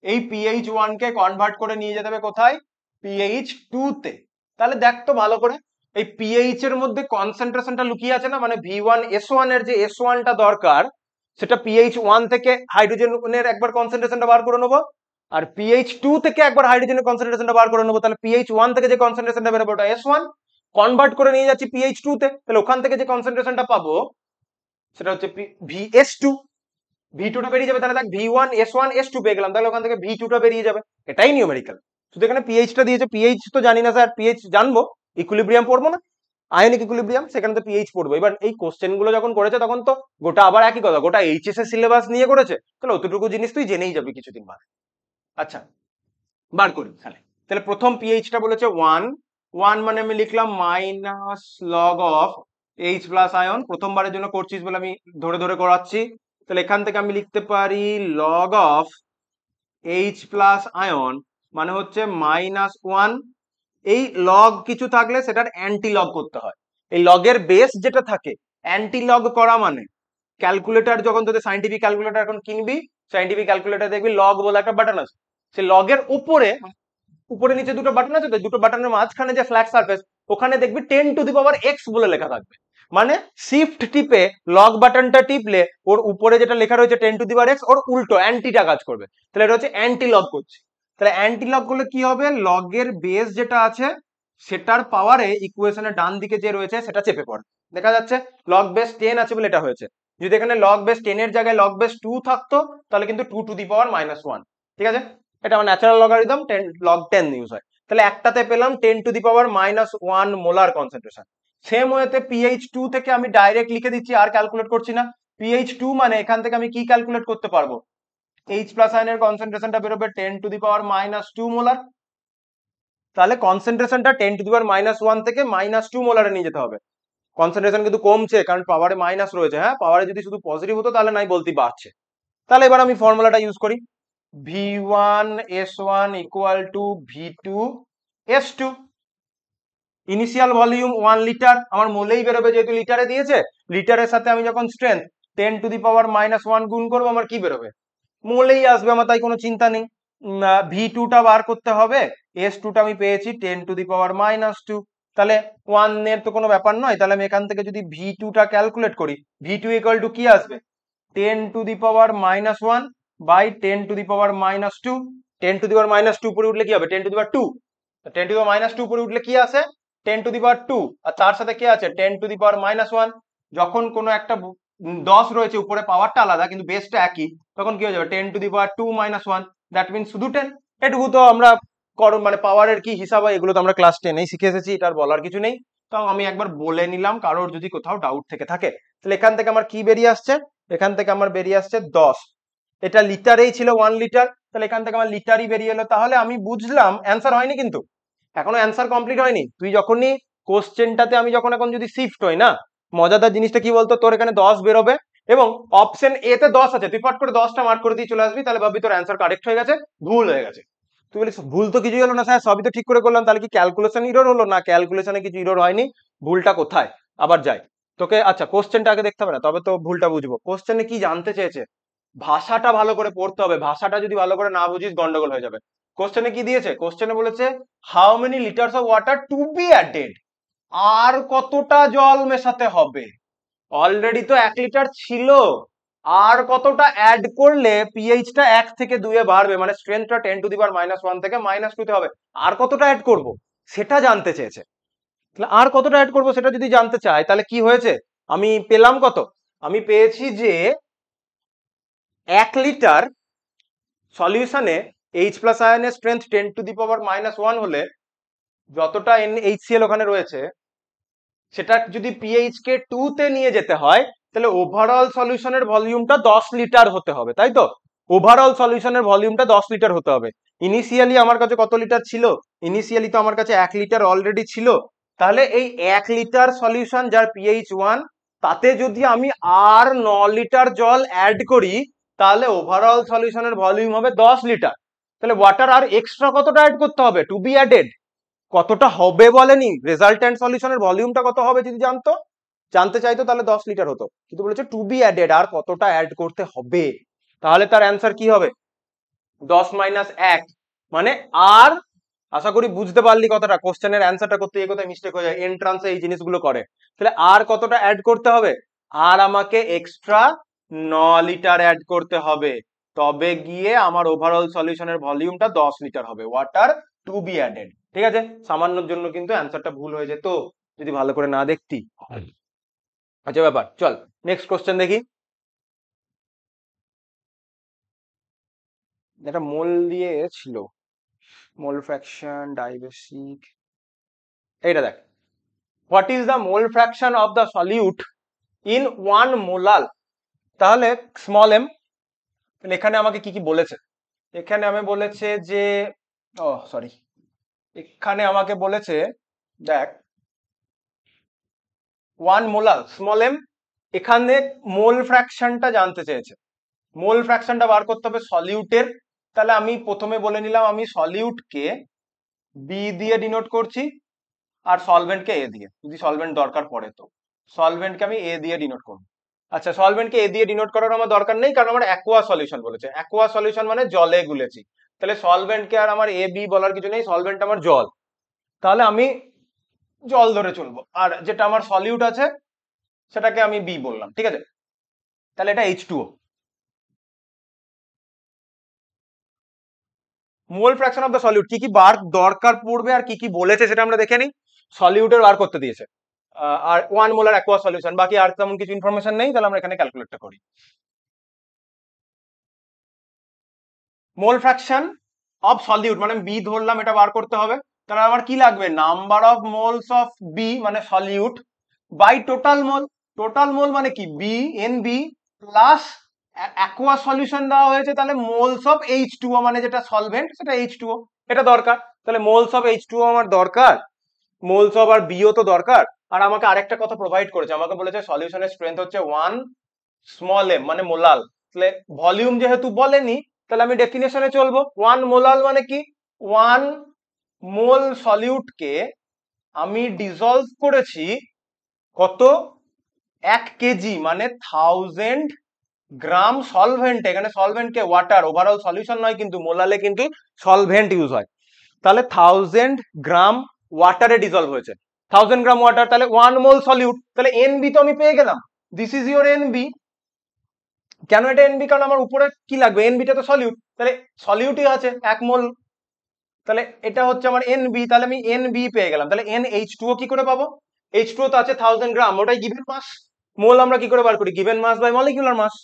A: এই pH 1 কে কনভার্ট করে নিয়ে যেতে হবে কোথায়, pH 2 তে। তাহলে দেখ তো ভালো করে, এই pH এর মধ্যে কনসেন্ট্রেশনটা লুকিয়ে আছে না, মানে V1S1 এর যে S1 টা দরকার, সেটা pH 1 থেকে হাইড্রোজেনের একবার কনসেন্ট্রেশনটা বার করে নেবো, আর pH 2 থেকে একবার হাইড্রোজেনের কনসেন্ট্রেশনটা বার করে নেবো, তাহলে pH 1 থেকে যে কনসেন্ট্রেশনটা বেরোবে ওটা S1, কনভার্ট করে নিয়ে যাচ্ছি pH 2 তে, তাহলে ওখান থেকে যে কনসেন্ট্রেশনটা পাবো সেটা হচ্ছে VS2, V2টা বেরিয়ে যাবে, তাহলে দেখ V1 S1 S2 পেয়ে গেলাম, তাহলে ওখান থেকে V2টা বেরিয়ে যাবে, এটাই নিউমেরিক্যাল। শুধু এখানে পিএইচটা দিয়েছে, পিএইচ তো জানি না স্যার, পিএইচ জানবো, ইকুইলিব্রিয়াম পড়বো না, আয়নিক ইকুইলিব্রিয়াম, সেখানে তো পিএইচ পড়বো। এবার এই কোশ্চেন গুলো যখন করেছে তখন তো গোটা আবার একই কথা, গোটা এইচএস এর সিলেবাস নিয়ে করেছে, তাহলে অতটুকু জিনিস তুই জেনেই যাবি কিছুদিন বাদে। আচ্ছা বার করি তাহলে। তাহলে প্রথম পিএইচটা বলেছে 1, 1 মানে আমি লিখলাম minus log of H plus ion, প্রথমবারের জন্য করছিস বলে আমি ধরে ধরে করাচ্ছি। তাহলে এখান থেকে আমি লিখতে পারি log of H plus ion মানে হচ্ছে -1। এই লগ কিছু থাকলে সেটার অ্যান্টি লগ করতে হয়, এই লগের বেস যেটা থাকে অ্যান্টি লগ করা মানে, ক্যালকুলেটর যখন তোদের সাইন্টিফিক ক্যালকুলেটর এখন কিনবি, সাইন্টিফিক ক্যালকুলেটর দেখবি লগ বলে একটা বাটন আছে, সে লগের উপরে উপরে নিচে দুটো বাটন আছে, তো দুটো বাটনের মাঝখানে যে ফ্ল্যাট সারফেস ওখানে দেখবি 10⁻x বলে লেখা থাকবে, মানে শিফট টিপে লগ বাটনটা টিপলে ওর উপরে যেটা লেখা রয়েছে 10⁻x ওর উল্টো অ্যান্টিটা কাজ করবে, তাহলে এটা হচ্ছে অ্যান্টি লগ করছে। তাহলে অ্যান্টি লগ করলে কি হবে, লগের বেস যেটা আছে সেটার পাওয়ারে ইকুয়েশনের ডান দিকে যে রয়েছে সেটা চেপে পড়ে, দেখা যাচ্ছে লগ বেস 10 আছে বলে এটা হয়েছে। যদি এখানে লগ বেস 10 এর জায়গায় লগ বেস 2 থাকতো তাহলে কিন্তু 2⁻⁻1, ঠিক আছে, এটা আমার ন্যাচারাল লগারিদম 10 log 10 ইউজ হয়। তাহলে একটাতে পেলাম 10⁻⁻1 মোলার কনসেন্ট্রেশন। সেম ওয়েতে পিএইচ 2 থেকে আমি ডাইরেক্ট লিখে দিচ্ছি, আর ক্যালকুলেট করছি না। পিএইচ 2 মানে এখান থেকে আমি কি ক্যালকুলেট করতে পারবো, এইচ প্লাস আয়নের কনসেন্ট্রেশনটা বেরোবে 10⁻⁻2 মোলার, তাহলে কনসেন্ট্রেশনটা 10⁻⁻1 থেকে -2 মোলারে নিয়ে যেতে হবে। কনসেন্ট্রেশন কিন্তু কমছে কারণ পাওয়ারে মাইনাস রয়েছে, হ্যাঁ পাওয়ারে যদি শুধু পজিটিভ হতো তাহলে নাই বলতে বাড়ছে। তাহলে এবার আমি ফর্মুলাটা ইউজ করি, V1 S1 equal to V2 S2, initial volume 1 litre, আমার মোলেই বেরোবে যেহেতু লিটারে দিয়েছে, লিটারের সাথে আমি যখন স্ট্রেংথ 10⁻⁻1 গুণ করবো আমার কি বেরোবে, মোলেই আসবে, আমার তাই কোনো চিন্তা নেই। V2টা বার করতে হবে, S2টা আমি পেয়েছি 10⁻2, তাহলে 1 এর তো কোনো ব্যাপার নয়, তাহলে আমি এখান থেকে যদি V2টা ক্যালকুলেট করি, V2 ইকুয়াল টু কি আসবে 10⁻1 বাই 10⁻2, 10⁻2 উপরে উঠলে কি হবে 10⁻2, 10⁻2 উপরে উঠলে কি আসে 10⁻2, আর তার সাথে কি আছে 10⁻1। যখন কোনো একটা 10 রয়েছে উপরে পাওয়ারটা আলাদা কিন্তু বেসটা একই, তখন কি হয়ে যাবে 10⁻2 - 1, দ্যাট মিনস শুধু 10। এটুকু তো আমরা মানে পাওয়ারের কি হিসাব হয় এগুলো তো আমরা ক্লাস 10এই শিখে এসেছি, এটার বলার কিছু নেই, তাও আমি একবার বলে নিলাম কারোর যদি কোথাও ডাউট থেকে থাকে। তাহলে এখান থেকে আমার কি বেরিয়ে আসছে, এখান থেকে আমার বেরিয়ে আসছে 10, এটা লিটারেই ছিল 1 লিটার, তাহলে এখান থেকে আমার লিটারই বেরিয়ে এলো। তাহলে আমি বুঝলাম অ্যান্সার হয়নি, কিন্তু এখনো অ্যান্সার কমপ্লিট হয়নি। তুই যখনই কোশ্চেনটাতে আমি যখন এখন যদি শিফট হই না, মজাদার জিনিসটা কি বলতো, তোর এখানে 10 বেরোবে এবং অপশন এ তে 10 আছে, তুই ফট করে 10টা মার্ক করে দিয়ে চলে আসবি, তাহলে ভাববি তোর অ্যান্সার কারেক্ট হয়ে গেছে, ভুল হয়ে গেছে। তুই বলিস ভুল তো কিছুই হলো না স্যার, সবই তো ঠিক করে করলাম, তাহলে কি ক্যালকুলেশন ইরর হলো? না, ক্যালকুলেশনে কিছু ইরর হয়নি, ভুলটা কোথায় আবার যাই তোকে। আচ্ছা কোশ্চেনটা আগে দেখতে হবে না, তবে তো ভুলটা বুঝবো। কোশ্চেনে কি জানতে চেয়েছে, ভাষাটা ভালো করে পড়তে হবে, ভাষাটা যদি ভালো করে না বুঝিস গন্ডগোল হয়ে যাবে। কোশ্চেনে কি দিয়েছে, কোশ্চেনে বলেছে how many litres of water to be added, আর কতটা জল মেশাতে হবে, অলরেডি তো 1 লিটার ছিল, আর কতটা অ্যাড করলে পিএইচটা 1 থেকে 2 এ বাড়বে, মানে স্ট্রেংথটা 10⁻1 থেকে -2 তে হবে, আর কতটা অ্যাড করব সেটা জানতে চেয়েছে। তাহলে আর কতটা অ্যাড করব সেটা যদি জানতে চাই, তাহলে কি হয়েছে, আমি পেলাম কত, আমি পেয়েছি যে 1 লিটার সলিউশনে এইচ প্লাস আয়নের স্ট্রেংথ 10⁻1 হলে যতটা NaHCl ওখানে রয়েছে সেটা যদি পিএইচ কে 2 তে নিয়ে যেতে হয়, তাহলে ওভারঅল সলিউশনের ভলিউমটা 10 লিটার হতে হবে, তাই তো, ওভারঅল সলিউশনের ভলিউমটা 10 লিটার হতে হবে। ইনিশিয়ালি আমার কাছে কত লিটার ছিল, ইনিশিয়ালি তো আমার কাছে 1 লিটার অলরেডি ছিল, তাহলে এই 1 লিটার সলিউশন যার পিএইচ 1, তাতে যদি আমি আর 9 লিটার জল অ্যাড করি, তাহলে ওভারঅল সলিউশনের ভলিউম হবে 10 লিটার। তাহলে ওয়াটার আর এক্সট্রা কতটা অ্যাড করতে হবে, টু বি অ্যাডেড, কতটা হবে বলেনি, রেজাল্ট্যান্ট সলিউশনের ভলিউমটা কত হবে যদি জানতে চাইতো তাহলে 10 লিটার হতো, কিন্তু বলেছে টু বি অ্যাডেড, আর কতটা অ্যাড করতে হবে, তাহলে তার অ্যান্সার কি হবে 10 - 1, মানে আর, আশা করি বুঝতে পারলি কথাটা, কোশ্চেনের অ্যান্সারটা করতে এই কোথায় মিস্টেক হয়ে যায়, এন্ট্রান্সে এই জিনিসগুলো করে। তাহলে আর কতটা অ্যাড করতে হবে, আর আমাকে এক্সট্রা 9 লিটার অ্যাড করতে হবে, তবে গিয়ে আমার ওভারঅল সলিউশনের ভলিউমটা 10 লিটার হবে, ওয়াটার টু বি অ্যাডেড। ঠিক আছে, সামান্যর জন্য কিন্তু অ্যান্সারটা ভুল হয়ে যেত যদি ভালো করে না দেখতি। আচ্ছা ব্যাপার, চল নেক্সট কোশ্চেন দেখি। একটা মোল দিয়ে ছিল, মোল ফ্র্যাকশন ডাইবেসিক, এইটা দেখ, what is the mole fraction of the solute in 1 মোলাল। তাহলে স্মল এম, এখানে আমাকে কি কি বলেছে, এখানে আমি বলেছে যে, ও সরি, এখানে আমাকে বলেছে, দেখ 1 মোলাল স্মল এম, এখানে মোল ফ্র্যাকশনটা জানতে চেয়েছে, মোল ফ্র্যাকশনটা বার করতে হবে সলিউটের। তাহলে আমি প্রথমে বলে নিলাম আমি সলিউটকে বি দিয়ে ডিনোট করছি আর সলভেন্টকে এ দিয়ে, যদি সলভেন্ট দরকার পড়ে তো সলভেন্টকে আমি এ দিয়ে ডিনোট করবো। আচ্ছা, সলভেন্টকে এ দিয়ে ডিনোট করার আমার দরকার নেই, কারণ আমার অ্যাকোয়া সলিউশন বলেছে, অ্যাকোয়া সলিউশন মানে জলে গুলেছি, তাহলে সলভেন্টকে আর আমার এ বি বলার কিছু নেই, সলভেন্ট আমার জল, তাহলে আমি জল ধরে চলবো, আর যেটা আমার সলিউট আছে সেটাকে আমি বি বললাম, ঠিক আছে। তাহলে এটা H2O। Mole fraction of the solute, কি কি বার দরকার পড়বে আর কি কি বলেছে সেটা আমরা দেখে নিই। সলিউটের বার করতে দিয়েছে, আর 1 মোলার অ্যাকোয়া সলিউশন, বাকি আর তেমন কিছু ইনফরমেশন নেই, তাহলে আমরা এখানে ক্যালকুলেটটা করি। মোল ফ্র্যাকশন অফ সলিউট মানে বি ধরলাম, এটা বার করতে হবে। তাহলে আমার কি লাগবে, number of moles of B মানে solute by total mole. Total mole মানে কি, B N B plus aqua solution দেওয়া হয়েছে, তাহলে মোলস অফ H2O মানে যেটা সলভেন্ট সেটা H2O, এটা দরকার। তাহলে মোলস অফ H2O আমার দরকার, মোলস অফ আর বিও তো দরকার। আর আমাকে আরেকটা কথা প্রোভাইড করেছে, আমাকে বলেছে সলিউশনের স্ট্রেংথ হচ্ছে 1 m মানে মোলাল। তাহলে ভলিউম যেহেতু বলেনি, তাহলে আমি ডেফিনেশনে চলবো। 1 মোলাল মানে কি, 1 মোল সলিউটকে আমি ডিজলভ করেছি কত, 1 কেজি মানে 1000 গ্রাম সলভেন্ট। এখানে সলভেন্টকে ওয়াটার, ওভারঅল সলিউশন নয় কিন্তু, মোলালে কিন্তু সলভেন্ট ইউজ হয়। তাহলে 1000 গ্রাম ওয়াটারে ডিজলভ হয়েছে, 1000 গ্রাম ওয়াটার, তাহলে 1 মোল সলিউট, তাহলে এনবি তো আমি পেয়ে গেলাম, দিস ইজ ইউর এনবি। কেন এটা এনবি, কারণ আমার উপরে কি লাগবে, এনবিটা তো সলিউট, তাহলে সলিউটই আছে 1 মোল, তাহলে এটা হচ্ছে আমার এনবি, তাহলে আমি এনবি পেয়ে গেলাম। তাহলে NH2O কি করে পাবো, H2O তো আছে 1000 গ্রাম, ওটাই গিভেন মাস। মোল আমরা কি করে বার করি, given mass by molecular mass.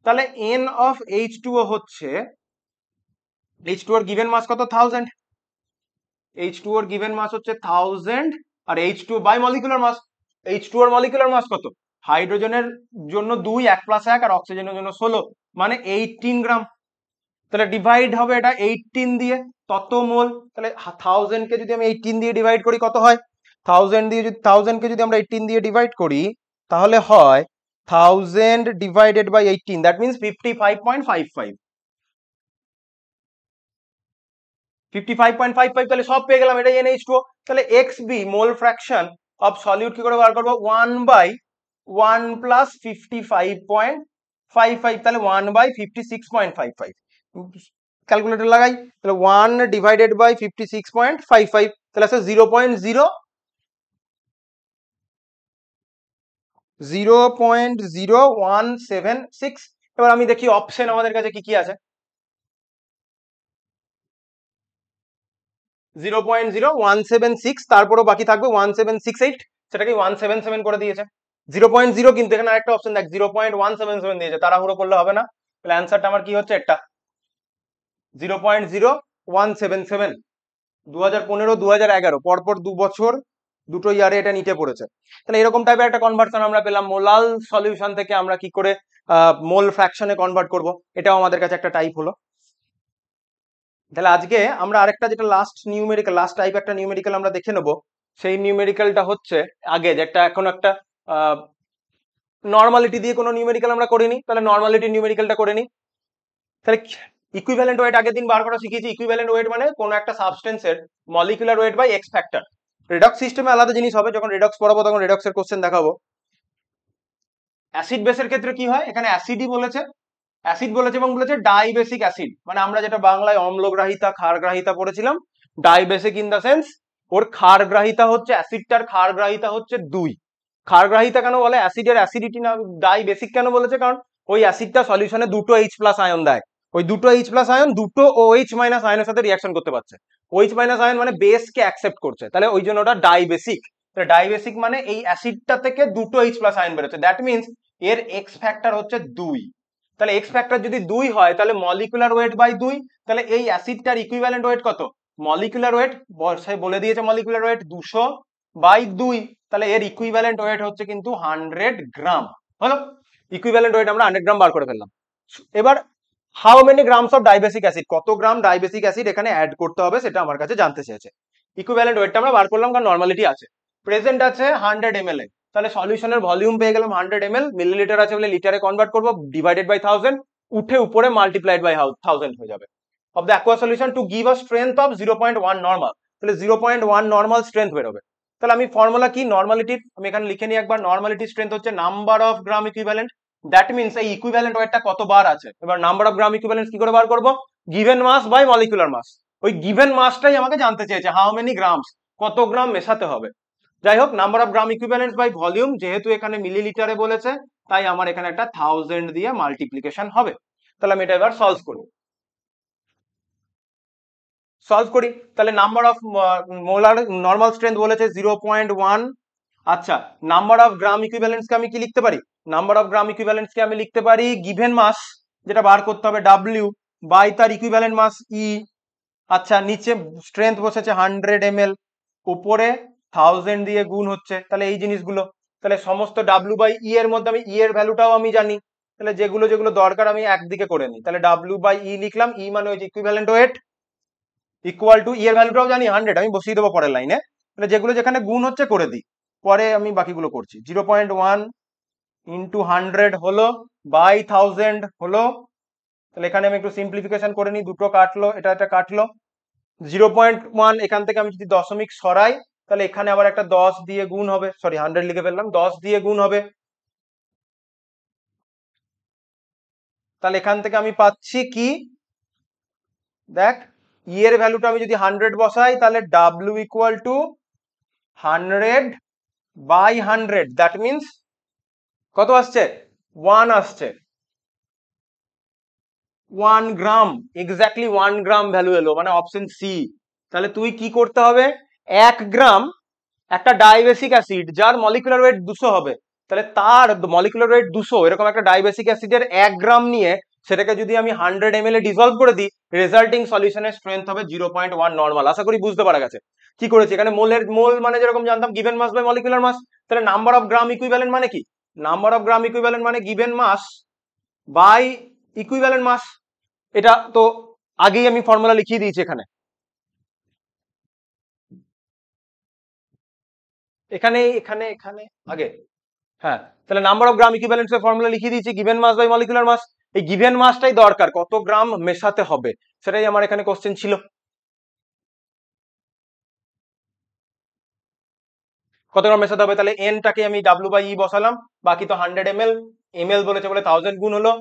A: তাহলে N অফ H2O হচ্ছে, H2O এর গিভেন মাস কত, 1000, H2O এর গিভেন মাস হচ্ছে 1000, আর H2O by molecular mass, H2O এর মলিকুলার মাস কত, হাইড্রোজেনের জন্য 2, 1 + 1, আর অক্সিজেনের জন্য 16 মানে 18 গ্রাম। তাহলে ডিভাইড হবে এটা 18 দিয়ে, তত মোল। তাহলে 1000 কে যদি আমি 18 দিয়ে ডিভাইড করি কত হয়, 1000 কে যদি আমরা 18 দিয়ে ডিভাইড করি তাহলে হয় 1000 ডিভাইডেড বাই 18, দ্যাট মিনস 55.55, 55.55, তাহলে সব পেয়ে গেলাম, এটাই NH2O। তাহলে XB mole fraction of solute কি করে বার করবো, 1/1 প্লাস 55.55, তাহলে 1/56.55, ক্যালকুলেটর লাগাই, তাহলে 1 ডিভাইডেড বাই 56.55, তাহলে আছে 0.0176। এবার আমি দেখি অপশন আমাদের কাছে কি কি আছে, 0.0176, তারপরও বাকি থাকবে 1768, সেটাকে 177 করে দিয়েছে। 0.0 কিন্তু এখানে আরেকটা অপশন দেখ, 0.177 দিয়েছে, তাড়াহুড়ো করলে হবে না। তাহলে অ্যান্সারটা আমার কি হচ্ছে, একটা 0.0177। 2015 2011 পরপর 2 বছর, দুটো ইয়ারে এটা নিতে পড়েছে। তাহলে এরকম টাইপের একটা কনভার্সন আমরা পেলাম, মোলাল সলিউশন থেকে আমরা কি করে মোল ফ্র্যাকশনে কনভার্ট করব, এটাও আমাদের কাছে একটা টাইপ হলো। তাহলে আজকে আমরা আরেকটা যেটা লাস্ট নিউমেরিক্যাল, লাস্ট টাইপ একটা নিউমেরিক্যাল আমরা দেখে নেবো। সেই নিউমেরিক্যালটা হচ্ছে, আগে যেটা এখন একটা নর্মালিটি দিয়ে কোনো নিউমেরিক্যাল আমরা করিনি, তাহলে নর্মালিটি নিউমেরিক্যালটা করে নিই। তাহলে ইকুইভ্যালেন্ট ওয়েট আগের দিন বার করা শিখেছি, ইকুইভ্যালেন্ট ওয়েট মানে কোনো একটা সাবস্টেন্সের molecular weight by X factor. Redox সিস্টেমে আলাদা জিনিস হবে, যখন রেডক্স পড়াবো তখন রেডক্সের কোশ্চেন দেখাবো। অ্যাসিড বেসের ক্ষেত্রে কি হয়, এখানে অ্যাসিডই বলেছে, অ্যাসিড বলেছে এবং বলেছে ডাইবেসিক অ্যাসিড, মানে আমরা যেটা বাংলায় অম্লগ্রাহিতা ক্ষারগ্রাহিতা পড়েছিলাম, ডাইবেসিক ইন দা সেন্স ওর ক্ষারগ্রাহিতা হচ্ছে, অ্যাসিডটার ক্ষারগ্রাহিতা হচ্ছে 2। ক্ষারগ্রাহিতা কেন বলে, অ্যাসিডের অ্যাসিডিটি না, ডাইবেসিক কেন বলেছে, কারণ ওই অ্যাসিডটা সলিউশনে দুটো H+ আয়ন দেয়, ওই দুটো H+ আয়ন দুটো OH- আয়নের সাথে রিঅ্যাকশন করতে পারছে, OH- আয়ন মানে বেসকে অ্যাকসেপ্ট করছে, তাহলে ওই জন্য ওটা ডাইবেসিক। তাহলে ডাইবেসিক মানে এই অ্যাসিডটা থেকে দুটো H+ আয়ন বেরোচ্ছে, দ্যাট মিনস এর এক্স ফ্যাক্টর হচ্ছে 2। তাহলে এক্স ফ্যাক্টর যদি 2 হয় তাহলে মলিকুলার ওয়েট বাই 2, তাহলে এই অ্যাসিডটার ইকুইভ্যালেন্ট ওয়েট কত? মলিকুলার ওয়েট বলে দিয়েছে, মলিকুলার ওয়েট 200 বাই 2, তাহলে এর ইকুইভ্যালেন্ট ওয়েট হচ্ছে কিন্তু 100 গ্রাম। হলো, ইকুইভ্যালেন্ট ওয়েট আমরা 100 গ্রাম বার করে ফেললাম। এবার how many grams of dibasic acid, কত গ্রাম ডাইবেসিক অ্যাসিড এখানে অ্যাড করতে হবে সেটা আমার কাছে জানতে চেয়েছে। ইকুইভ্যালেন্ট ওয়েটটা আমরা বার করলাম কারণ নর্মালিটি আছে। প্রেজেন্ট আছে 100 ml, তাহলে সলিউশনের ভলিউম পেয়ে গেলাম 100 ml, মিলিলিটার আছে বলে লিটারে কনভার্ট করব, ডিভাইডেড বাই 1000, উঠে উপরে মাল্টিপ্লাইড বাই 1000 হয়ে যাবে। Of the aqua solution to give a strength of 0.1 normal, তাহলে 0.1 নর্মাল স্ট্রেংথ বেরোবে। তাহলে আমি ফর্মুলা কি নর্মালিটির, আমি এখানে লিখে নিই একবার। নর্মালিটি স্ট্রেংথ হচ্ছে number of gram equivalent, that means এই ইকুইভ্যালেন্ট ওয়েটটা কতবার আছে। এবার নাম্বার অফ গ্রাম ইকুইভ্যালেন্ট কি করে বার করব? Given mass by molecular mass, ওই গিভেন মাসটাই আমাকে জানতে চেয়েছে, হাউ মেনি গ্রামস, কত গ্রাম মেশাতে হবে। যাই হোক, number of gram equivalent by volume, যেহেতু এখানে মিলিলিটারে বলেছে তাই আমার এখানে একটা 1000 দিয়ে মাল্টিপ্লিকেশন হবে। তাহলে আমি এটা এবার সলভ করি। তাহলে number of molar normal strength বলেছে 0.1। আচ্ছা, নাম্বার অফ গ্রাম ইকুইভ্যালেন্টস কে আমি কি লিখতে পারি? নাম্বার অফ গ্রাম ইকুইভ্যালেন্টস কে আমি লিখতে পারি গিভেন মাস, যেটা বার করতে হবে W, বাই তার ইকুইভ্যালেন্ট মাস E। আচ্ছা, নিচে স্ট্রেংথ বসেছে 100 ml, উপরে 1000 দিয়ে গুণ হচ্ছে, তাহলে এই জিনিসগুলো, তাহলে সমস্ত W বাই E এর মধ্যে আমি E এর ভ্যালুটাও আমি জানি, তাহলে যেগুলো যেগুলো দরকার আমি একদিকে করে নিই। তাহলে W বাই E লিখলাম, E মানে হচ্ছে equivalent wait, equal to E এর ভ্যালুটাও জানি 100, আমি বসিয়ে দেবো পরের লাইনে। তাহলে যেগুলো যেখানে গুণ হচ্ছে করে দিই, পরে আমি বাকিগুলো করছি। 0.1 ইন্টু 100 হলো, বাই 1000 হলো, তাহলে এখানে আমি একটু সিম্পলিফিকেশন করে নিই, দুটো কাটলো, এটা কাটলো। 0.1 এখান থেকে আমি যদি দশমিক সরাই তাহলে এখানে আবার একটা 10 দিয়ে গুণ হবে, সরি 100 লিখে ফেললাম, 10 দিয়ে গুণ হবে। তাহলে এখান থেকে আমি পাচ্ছি কি, দেখ, ই এর ভ্যালুটা আমি যদি 100 বসাই তাহলে W equal to 100 by 100, that means কত আসছে? 1 আসছে, 1 গ্রাম, এক্স্যাক্টলি 1 গ্রাম ভ্যালু এলো, মানে অপশন সি। তাহলে তুই কি করতে হবে? 1 গ্রাম একটা ডাইবেসিক অ্যাসিড যার মলিকুলার ওয়েট 200 হবে, তাহলে তার মলিকুলার ওয়েট 200, এরকম একটা ডাইবেসিক অ্যাসিডের 1 গ্রাম নিয়ে সেটাকে যদি আমি 100 ml এ ডিসলভ করে দিই, রেজাল্টিং সলিউশনের স্ট্রেংথ হবে 0.1 নর্মাল। আশা করি বুঝতে পারা গেছে কি করেছে এখানে। মোল মানে যেরকম জানতাম given mass by molecular mass, তাহলে নাম্বার অফ গ্রাম ইকুইভ্যালেন্ট মানে কি? নাম্বার অফ গ্রাম ইকুইভ্যালেন্ট মানে given mass by equivalent mass. এটা তো আগেই আমি ফর্মুলা লিখিয়ে দিয়েছি এখানে, এখানে এখানে এখানে আগে। হ্যাঁ, তাহলে নাম্বার অফ গ্রাম ইকুইভ্যালেন্টস এর ফর্মুলা লিখিয়ে দিয়েছি, given mass by molecular mass. এই গিভেন মাসটাই দরকার, কত গ্রাম মেশাতে হবে সেটাই আমার এখানে কোশ্চেন ছিল। কত গ্রাম মেশাতে হবে, তাহলে এনটাকে আমি W বাই E বসালাম, বাকি তো 100 ml, ml বলেছে বলে 1000 গুণ হলো,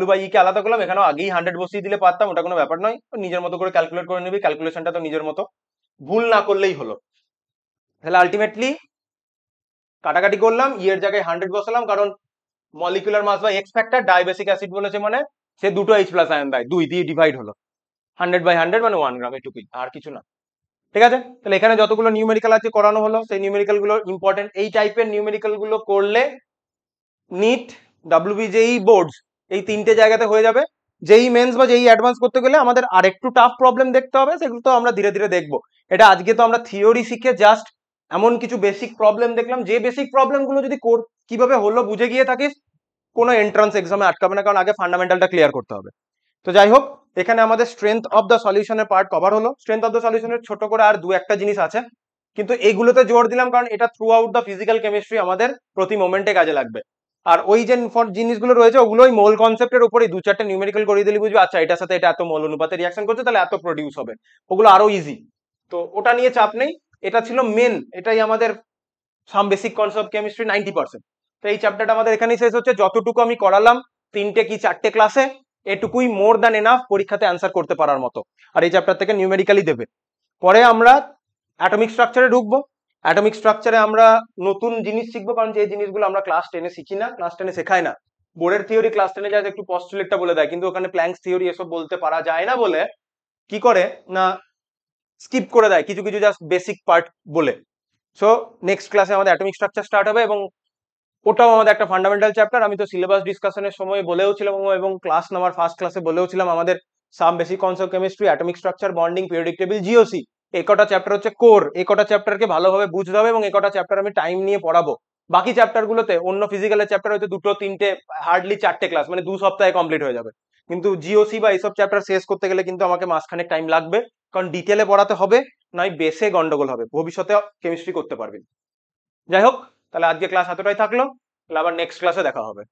A: W বাই E কে আলাদা করলাম, এখানেও আগেই 100 বসিয়ে দিলে পারতাম, ওটা কোনো ব্যাপার নয়, নিজের মতো করে ক্যালকুলেট করে নিবি, ক্যালকুলেশনটা তো নিজের মতো, ভুল না করলেই হলো। তাহলে আলটিমেটলি কাটাকাটি করলাম, E এর জায়গায় 100 বসালাম, কারণ molecular mass by X factor, dibasic acid বলেছে মানে সে দুটো H প্লাস আয়ন দেয়, 2 দিয়ে ডিভাইড হলো, 100 বাই 100 মানে 1 গ্রাম, এটুকুই, আর কিছু না। ঠিক আছে, তাহলে এখানে যতগুলো নিউমেরিক্যাল আছে করানো হলো, সেই নিউমেরিক্যাল গুলো ইম্পর্টেন্ট, এই টাইপের নিউমেরিক্যাল গুলো করলে নিট, WBJEE বোর্ডস এই তিনটে জায়গাতে হয়ে যাবে। যেই মেন্স বা যেই অ্যাডভান্স করতে গেলে আমাদের আরেকটু টাফ প্রবলেম দেখতে হবে, সেগুলো তো আমরা ধীরে ধীরে দেখবো। এটা আজকে তো আমরা থিওরি শিখে জাস্ট এমন কিছু বেসিক প্রবলেম দেখলাম, যে বেসিক প্রবলেম গুলো যদি কিভাবে হলো বুঝে গিয়ে থাকিস, কোনো এন্ট্রান্স এক্সামে আটকাবে না, কারণ আগে ফান্ডামেন্টালটা ক্লিয়ার করতে হবে। তো যাই হোক, এখানে আমাদের স্ট্রেংথ অফ দ্য সলিউশনের পার্ট কভার হলো। স্ট্রেংথ অফ দ্য সলিউশনের ছোট করে আর দু একটা জিনিস আছে, কিন্তু এইগুলোতে জোর দিলাম কারণ এটা through out the physical chemistry আমাদের প্রতি মোমেন্টে কাজে লাগবে। আর ওই যে জিনিসগুলো রয়েছে ওগুলো ওই মোল কনসেপ্টের উপরেই দু চারটে নিউমেরিক্যাল করিয়ে দিলে বুঝবে, আচ্ছা এটার সাথে এটা এত মোল অনুপাতে রিয়াকশন করছে, তাহলে এত প্রডিউস হবে, ওগুলো আরো ইজি। তো ওটা নিয়ে চাপ নেই, এটা ছিল মেন, এটাই আমাদের সাম বেসিক কনসেপ্ট কেমিস্ট্রি 90%। তো এই চ্যাপ্টারটা আমাদের এখানেই শেষ হচ্ছে। যতটুকু আমি করালাম 3টে কি 4টে ক্লাসে, এটুকুই মোর দ্যান এনাফ পরীক্ষাতে অ্যান্সার করতে পারার মতো। আর এই চ্যাপ্টার থেকে নিউমেরিক্যালি দেবে। পরে আমরা অ্যাটমিক স্ট্রাকচারে ঢুকবো। অ্যাটমিক স্ট্রাকচারে আমরা নতুন জিনিস শিখবো, কারণ যে জিনিসগুলো আমরা ক্লাস 10-এ শিখি না, ক্লাস 10-এ শেখায় না। বোর্ডের থিওরি ক্লাস 10-এ যায় একটু পস্টুলেটটা বলে দেয়, কিন্তু ওখানে প্ল্যাঙ্কস থিওরি এসব বলতে পারা যায় না বলে কি করে না স্কিপ করে দেয় কিছু কিছু জাস্ট বেসিক পার্ট বলে। সো নেক্সট ক্লাসে আমাদের অ্যাটমিক স্ট্রাকচার স্টার্ট হবে, এবং ওটাও আমাদের একটা ফান্ডামেন্টাল চ্যাপ্টার। আমি তো সিলেবাস ডিসকাশনের সময় বলেওছিলাম এবং ক্লাস নাম্বার ফার্স্ট ক্লাসে বলেওছিলাম আমাদের some basic concept chemistry, atomic structure, bonding, periodic table, GOC, এই কটা চ্যাপ্টার হচ্ছে কোর। এই কটা চ্যাপ্টারকে ভালোভাবে বুঝতে হবে এবং এই কটা চ্যাপ্টার আমি টাইম নিয়ে পড়াবো। বাকি চ্যাপ্টার গুলোতে অন্য ফিজিক্যালের চ্যাপ্টার হয়তো 2-3টে, হার্ডলি 4টে ক্লাস, মানে 2 সপ্তাহে কমপ্লিট হয়ে যাবে। কিন্তু জিওসি বা এইসব চ্যাপ্টার শেষ করতে গেলে কিন্তু আমাকে মাসখানেক টাইম লাগবে, কারণ ডিটেলে পড়াতে হবে, নয় বেসে গন্ডগোল হবে, ভবিষ্যতে কেমিস্ট্রি করতে পারবি না। যাই হোক, তাহলে আজকে ক্লাস এতটাই থাকলো, তাহলে আবার নেক্সট ক্লাসে দেখা হবে।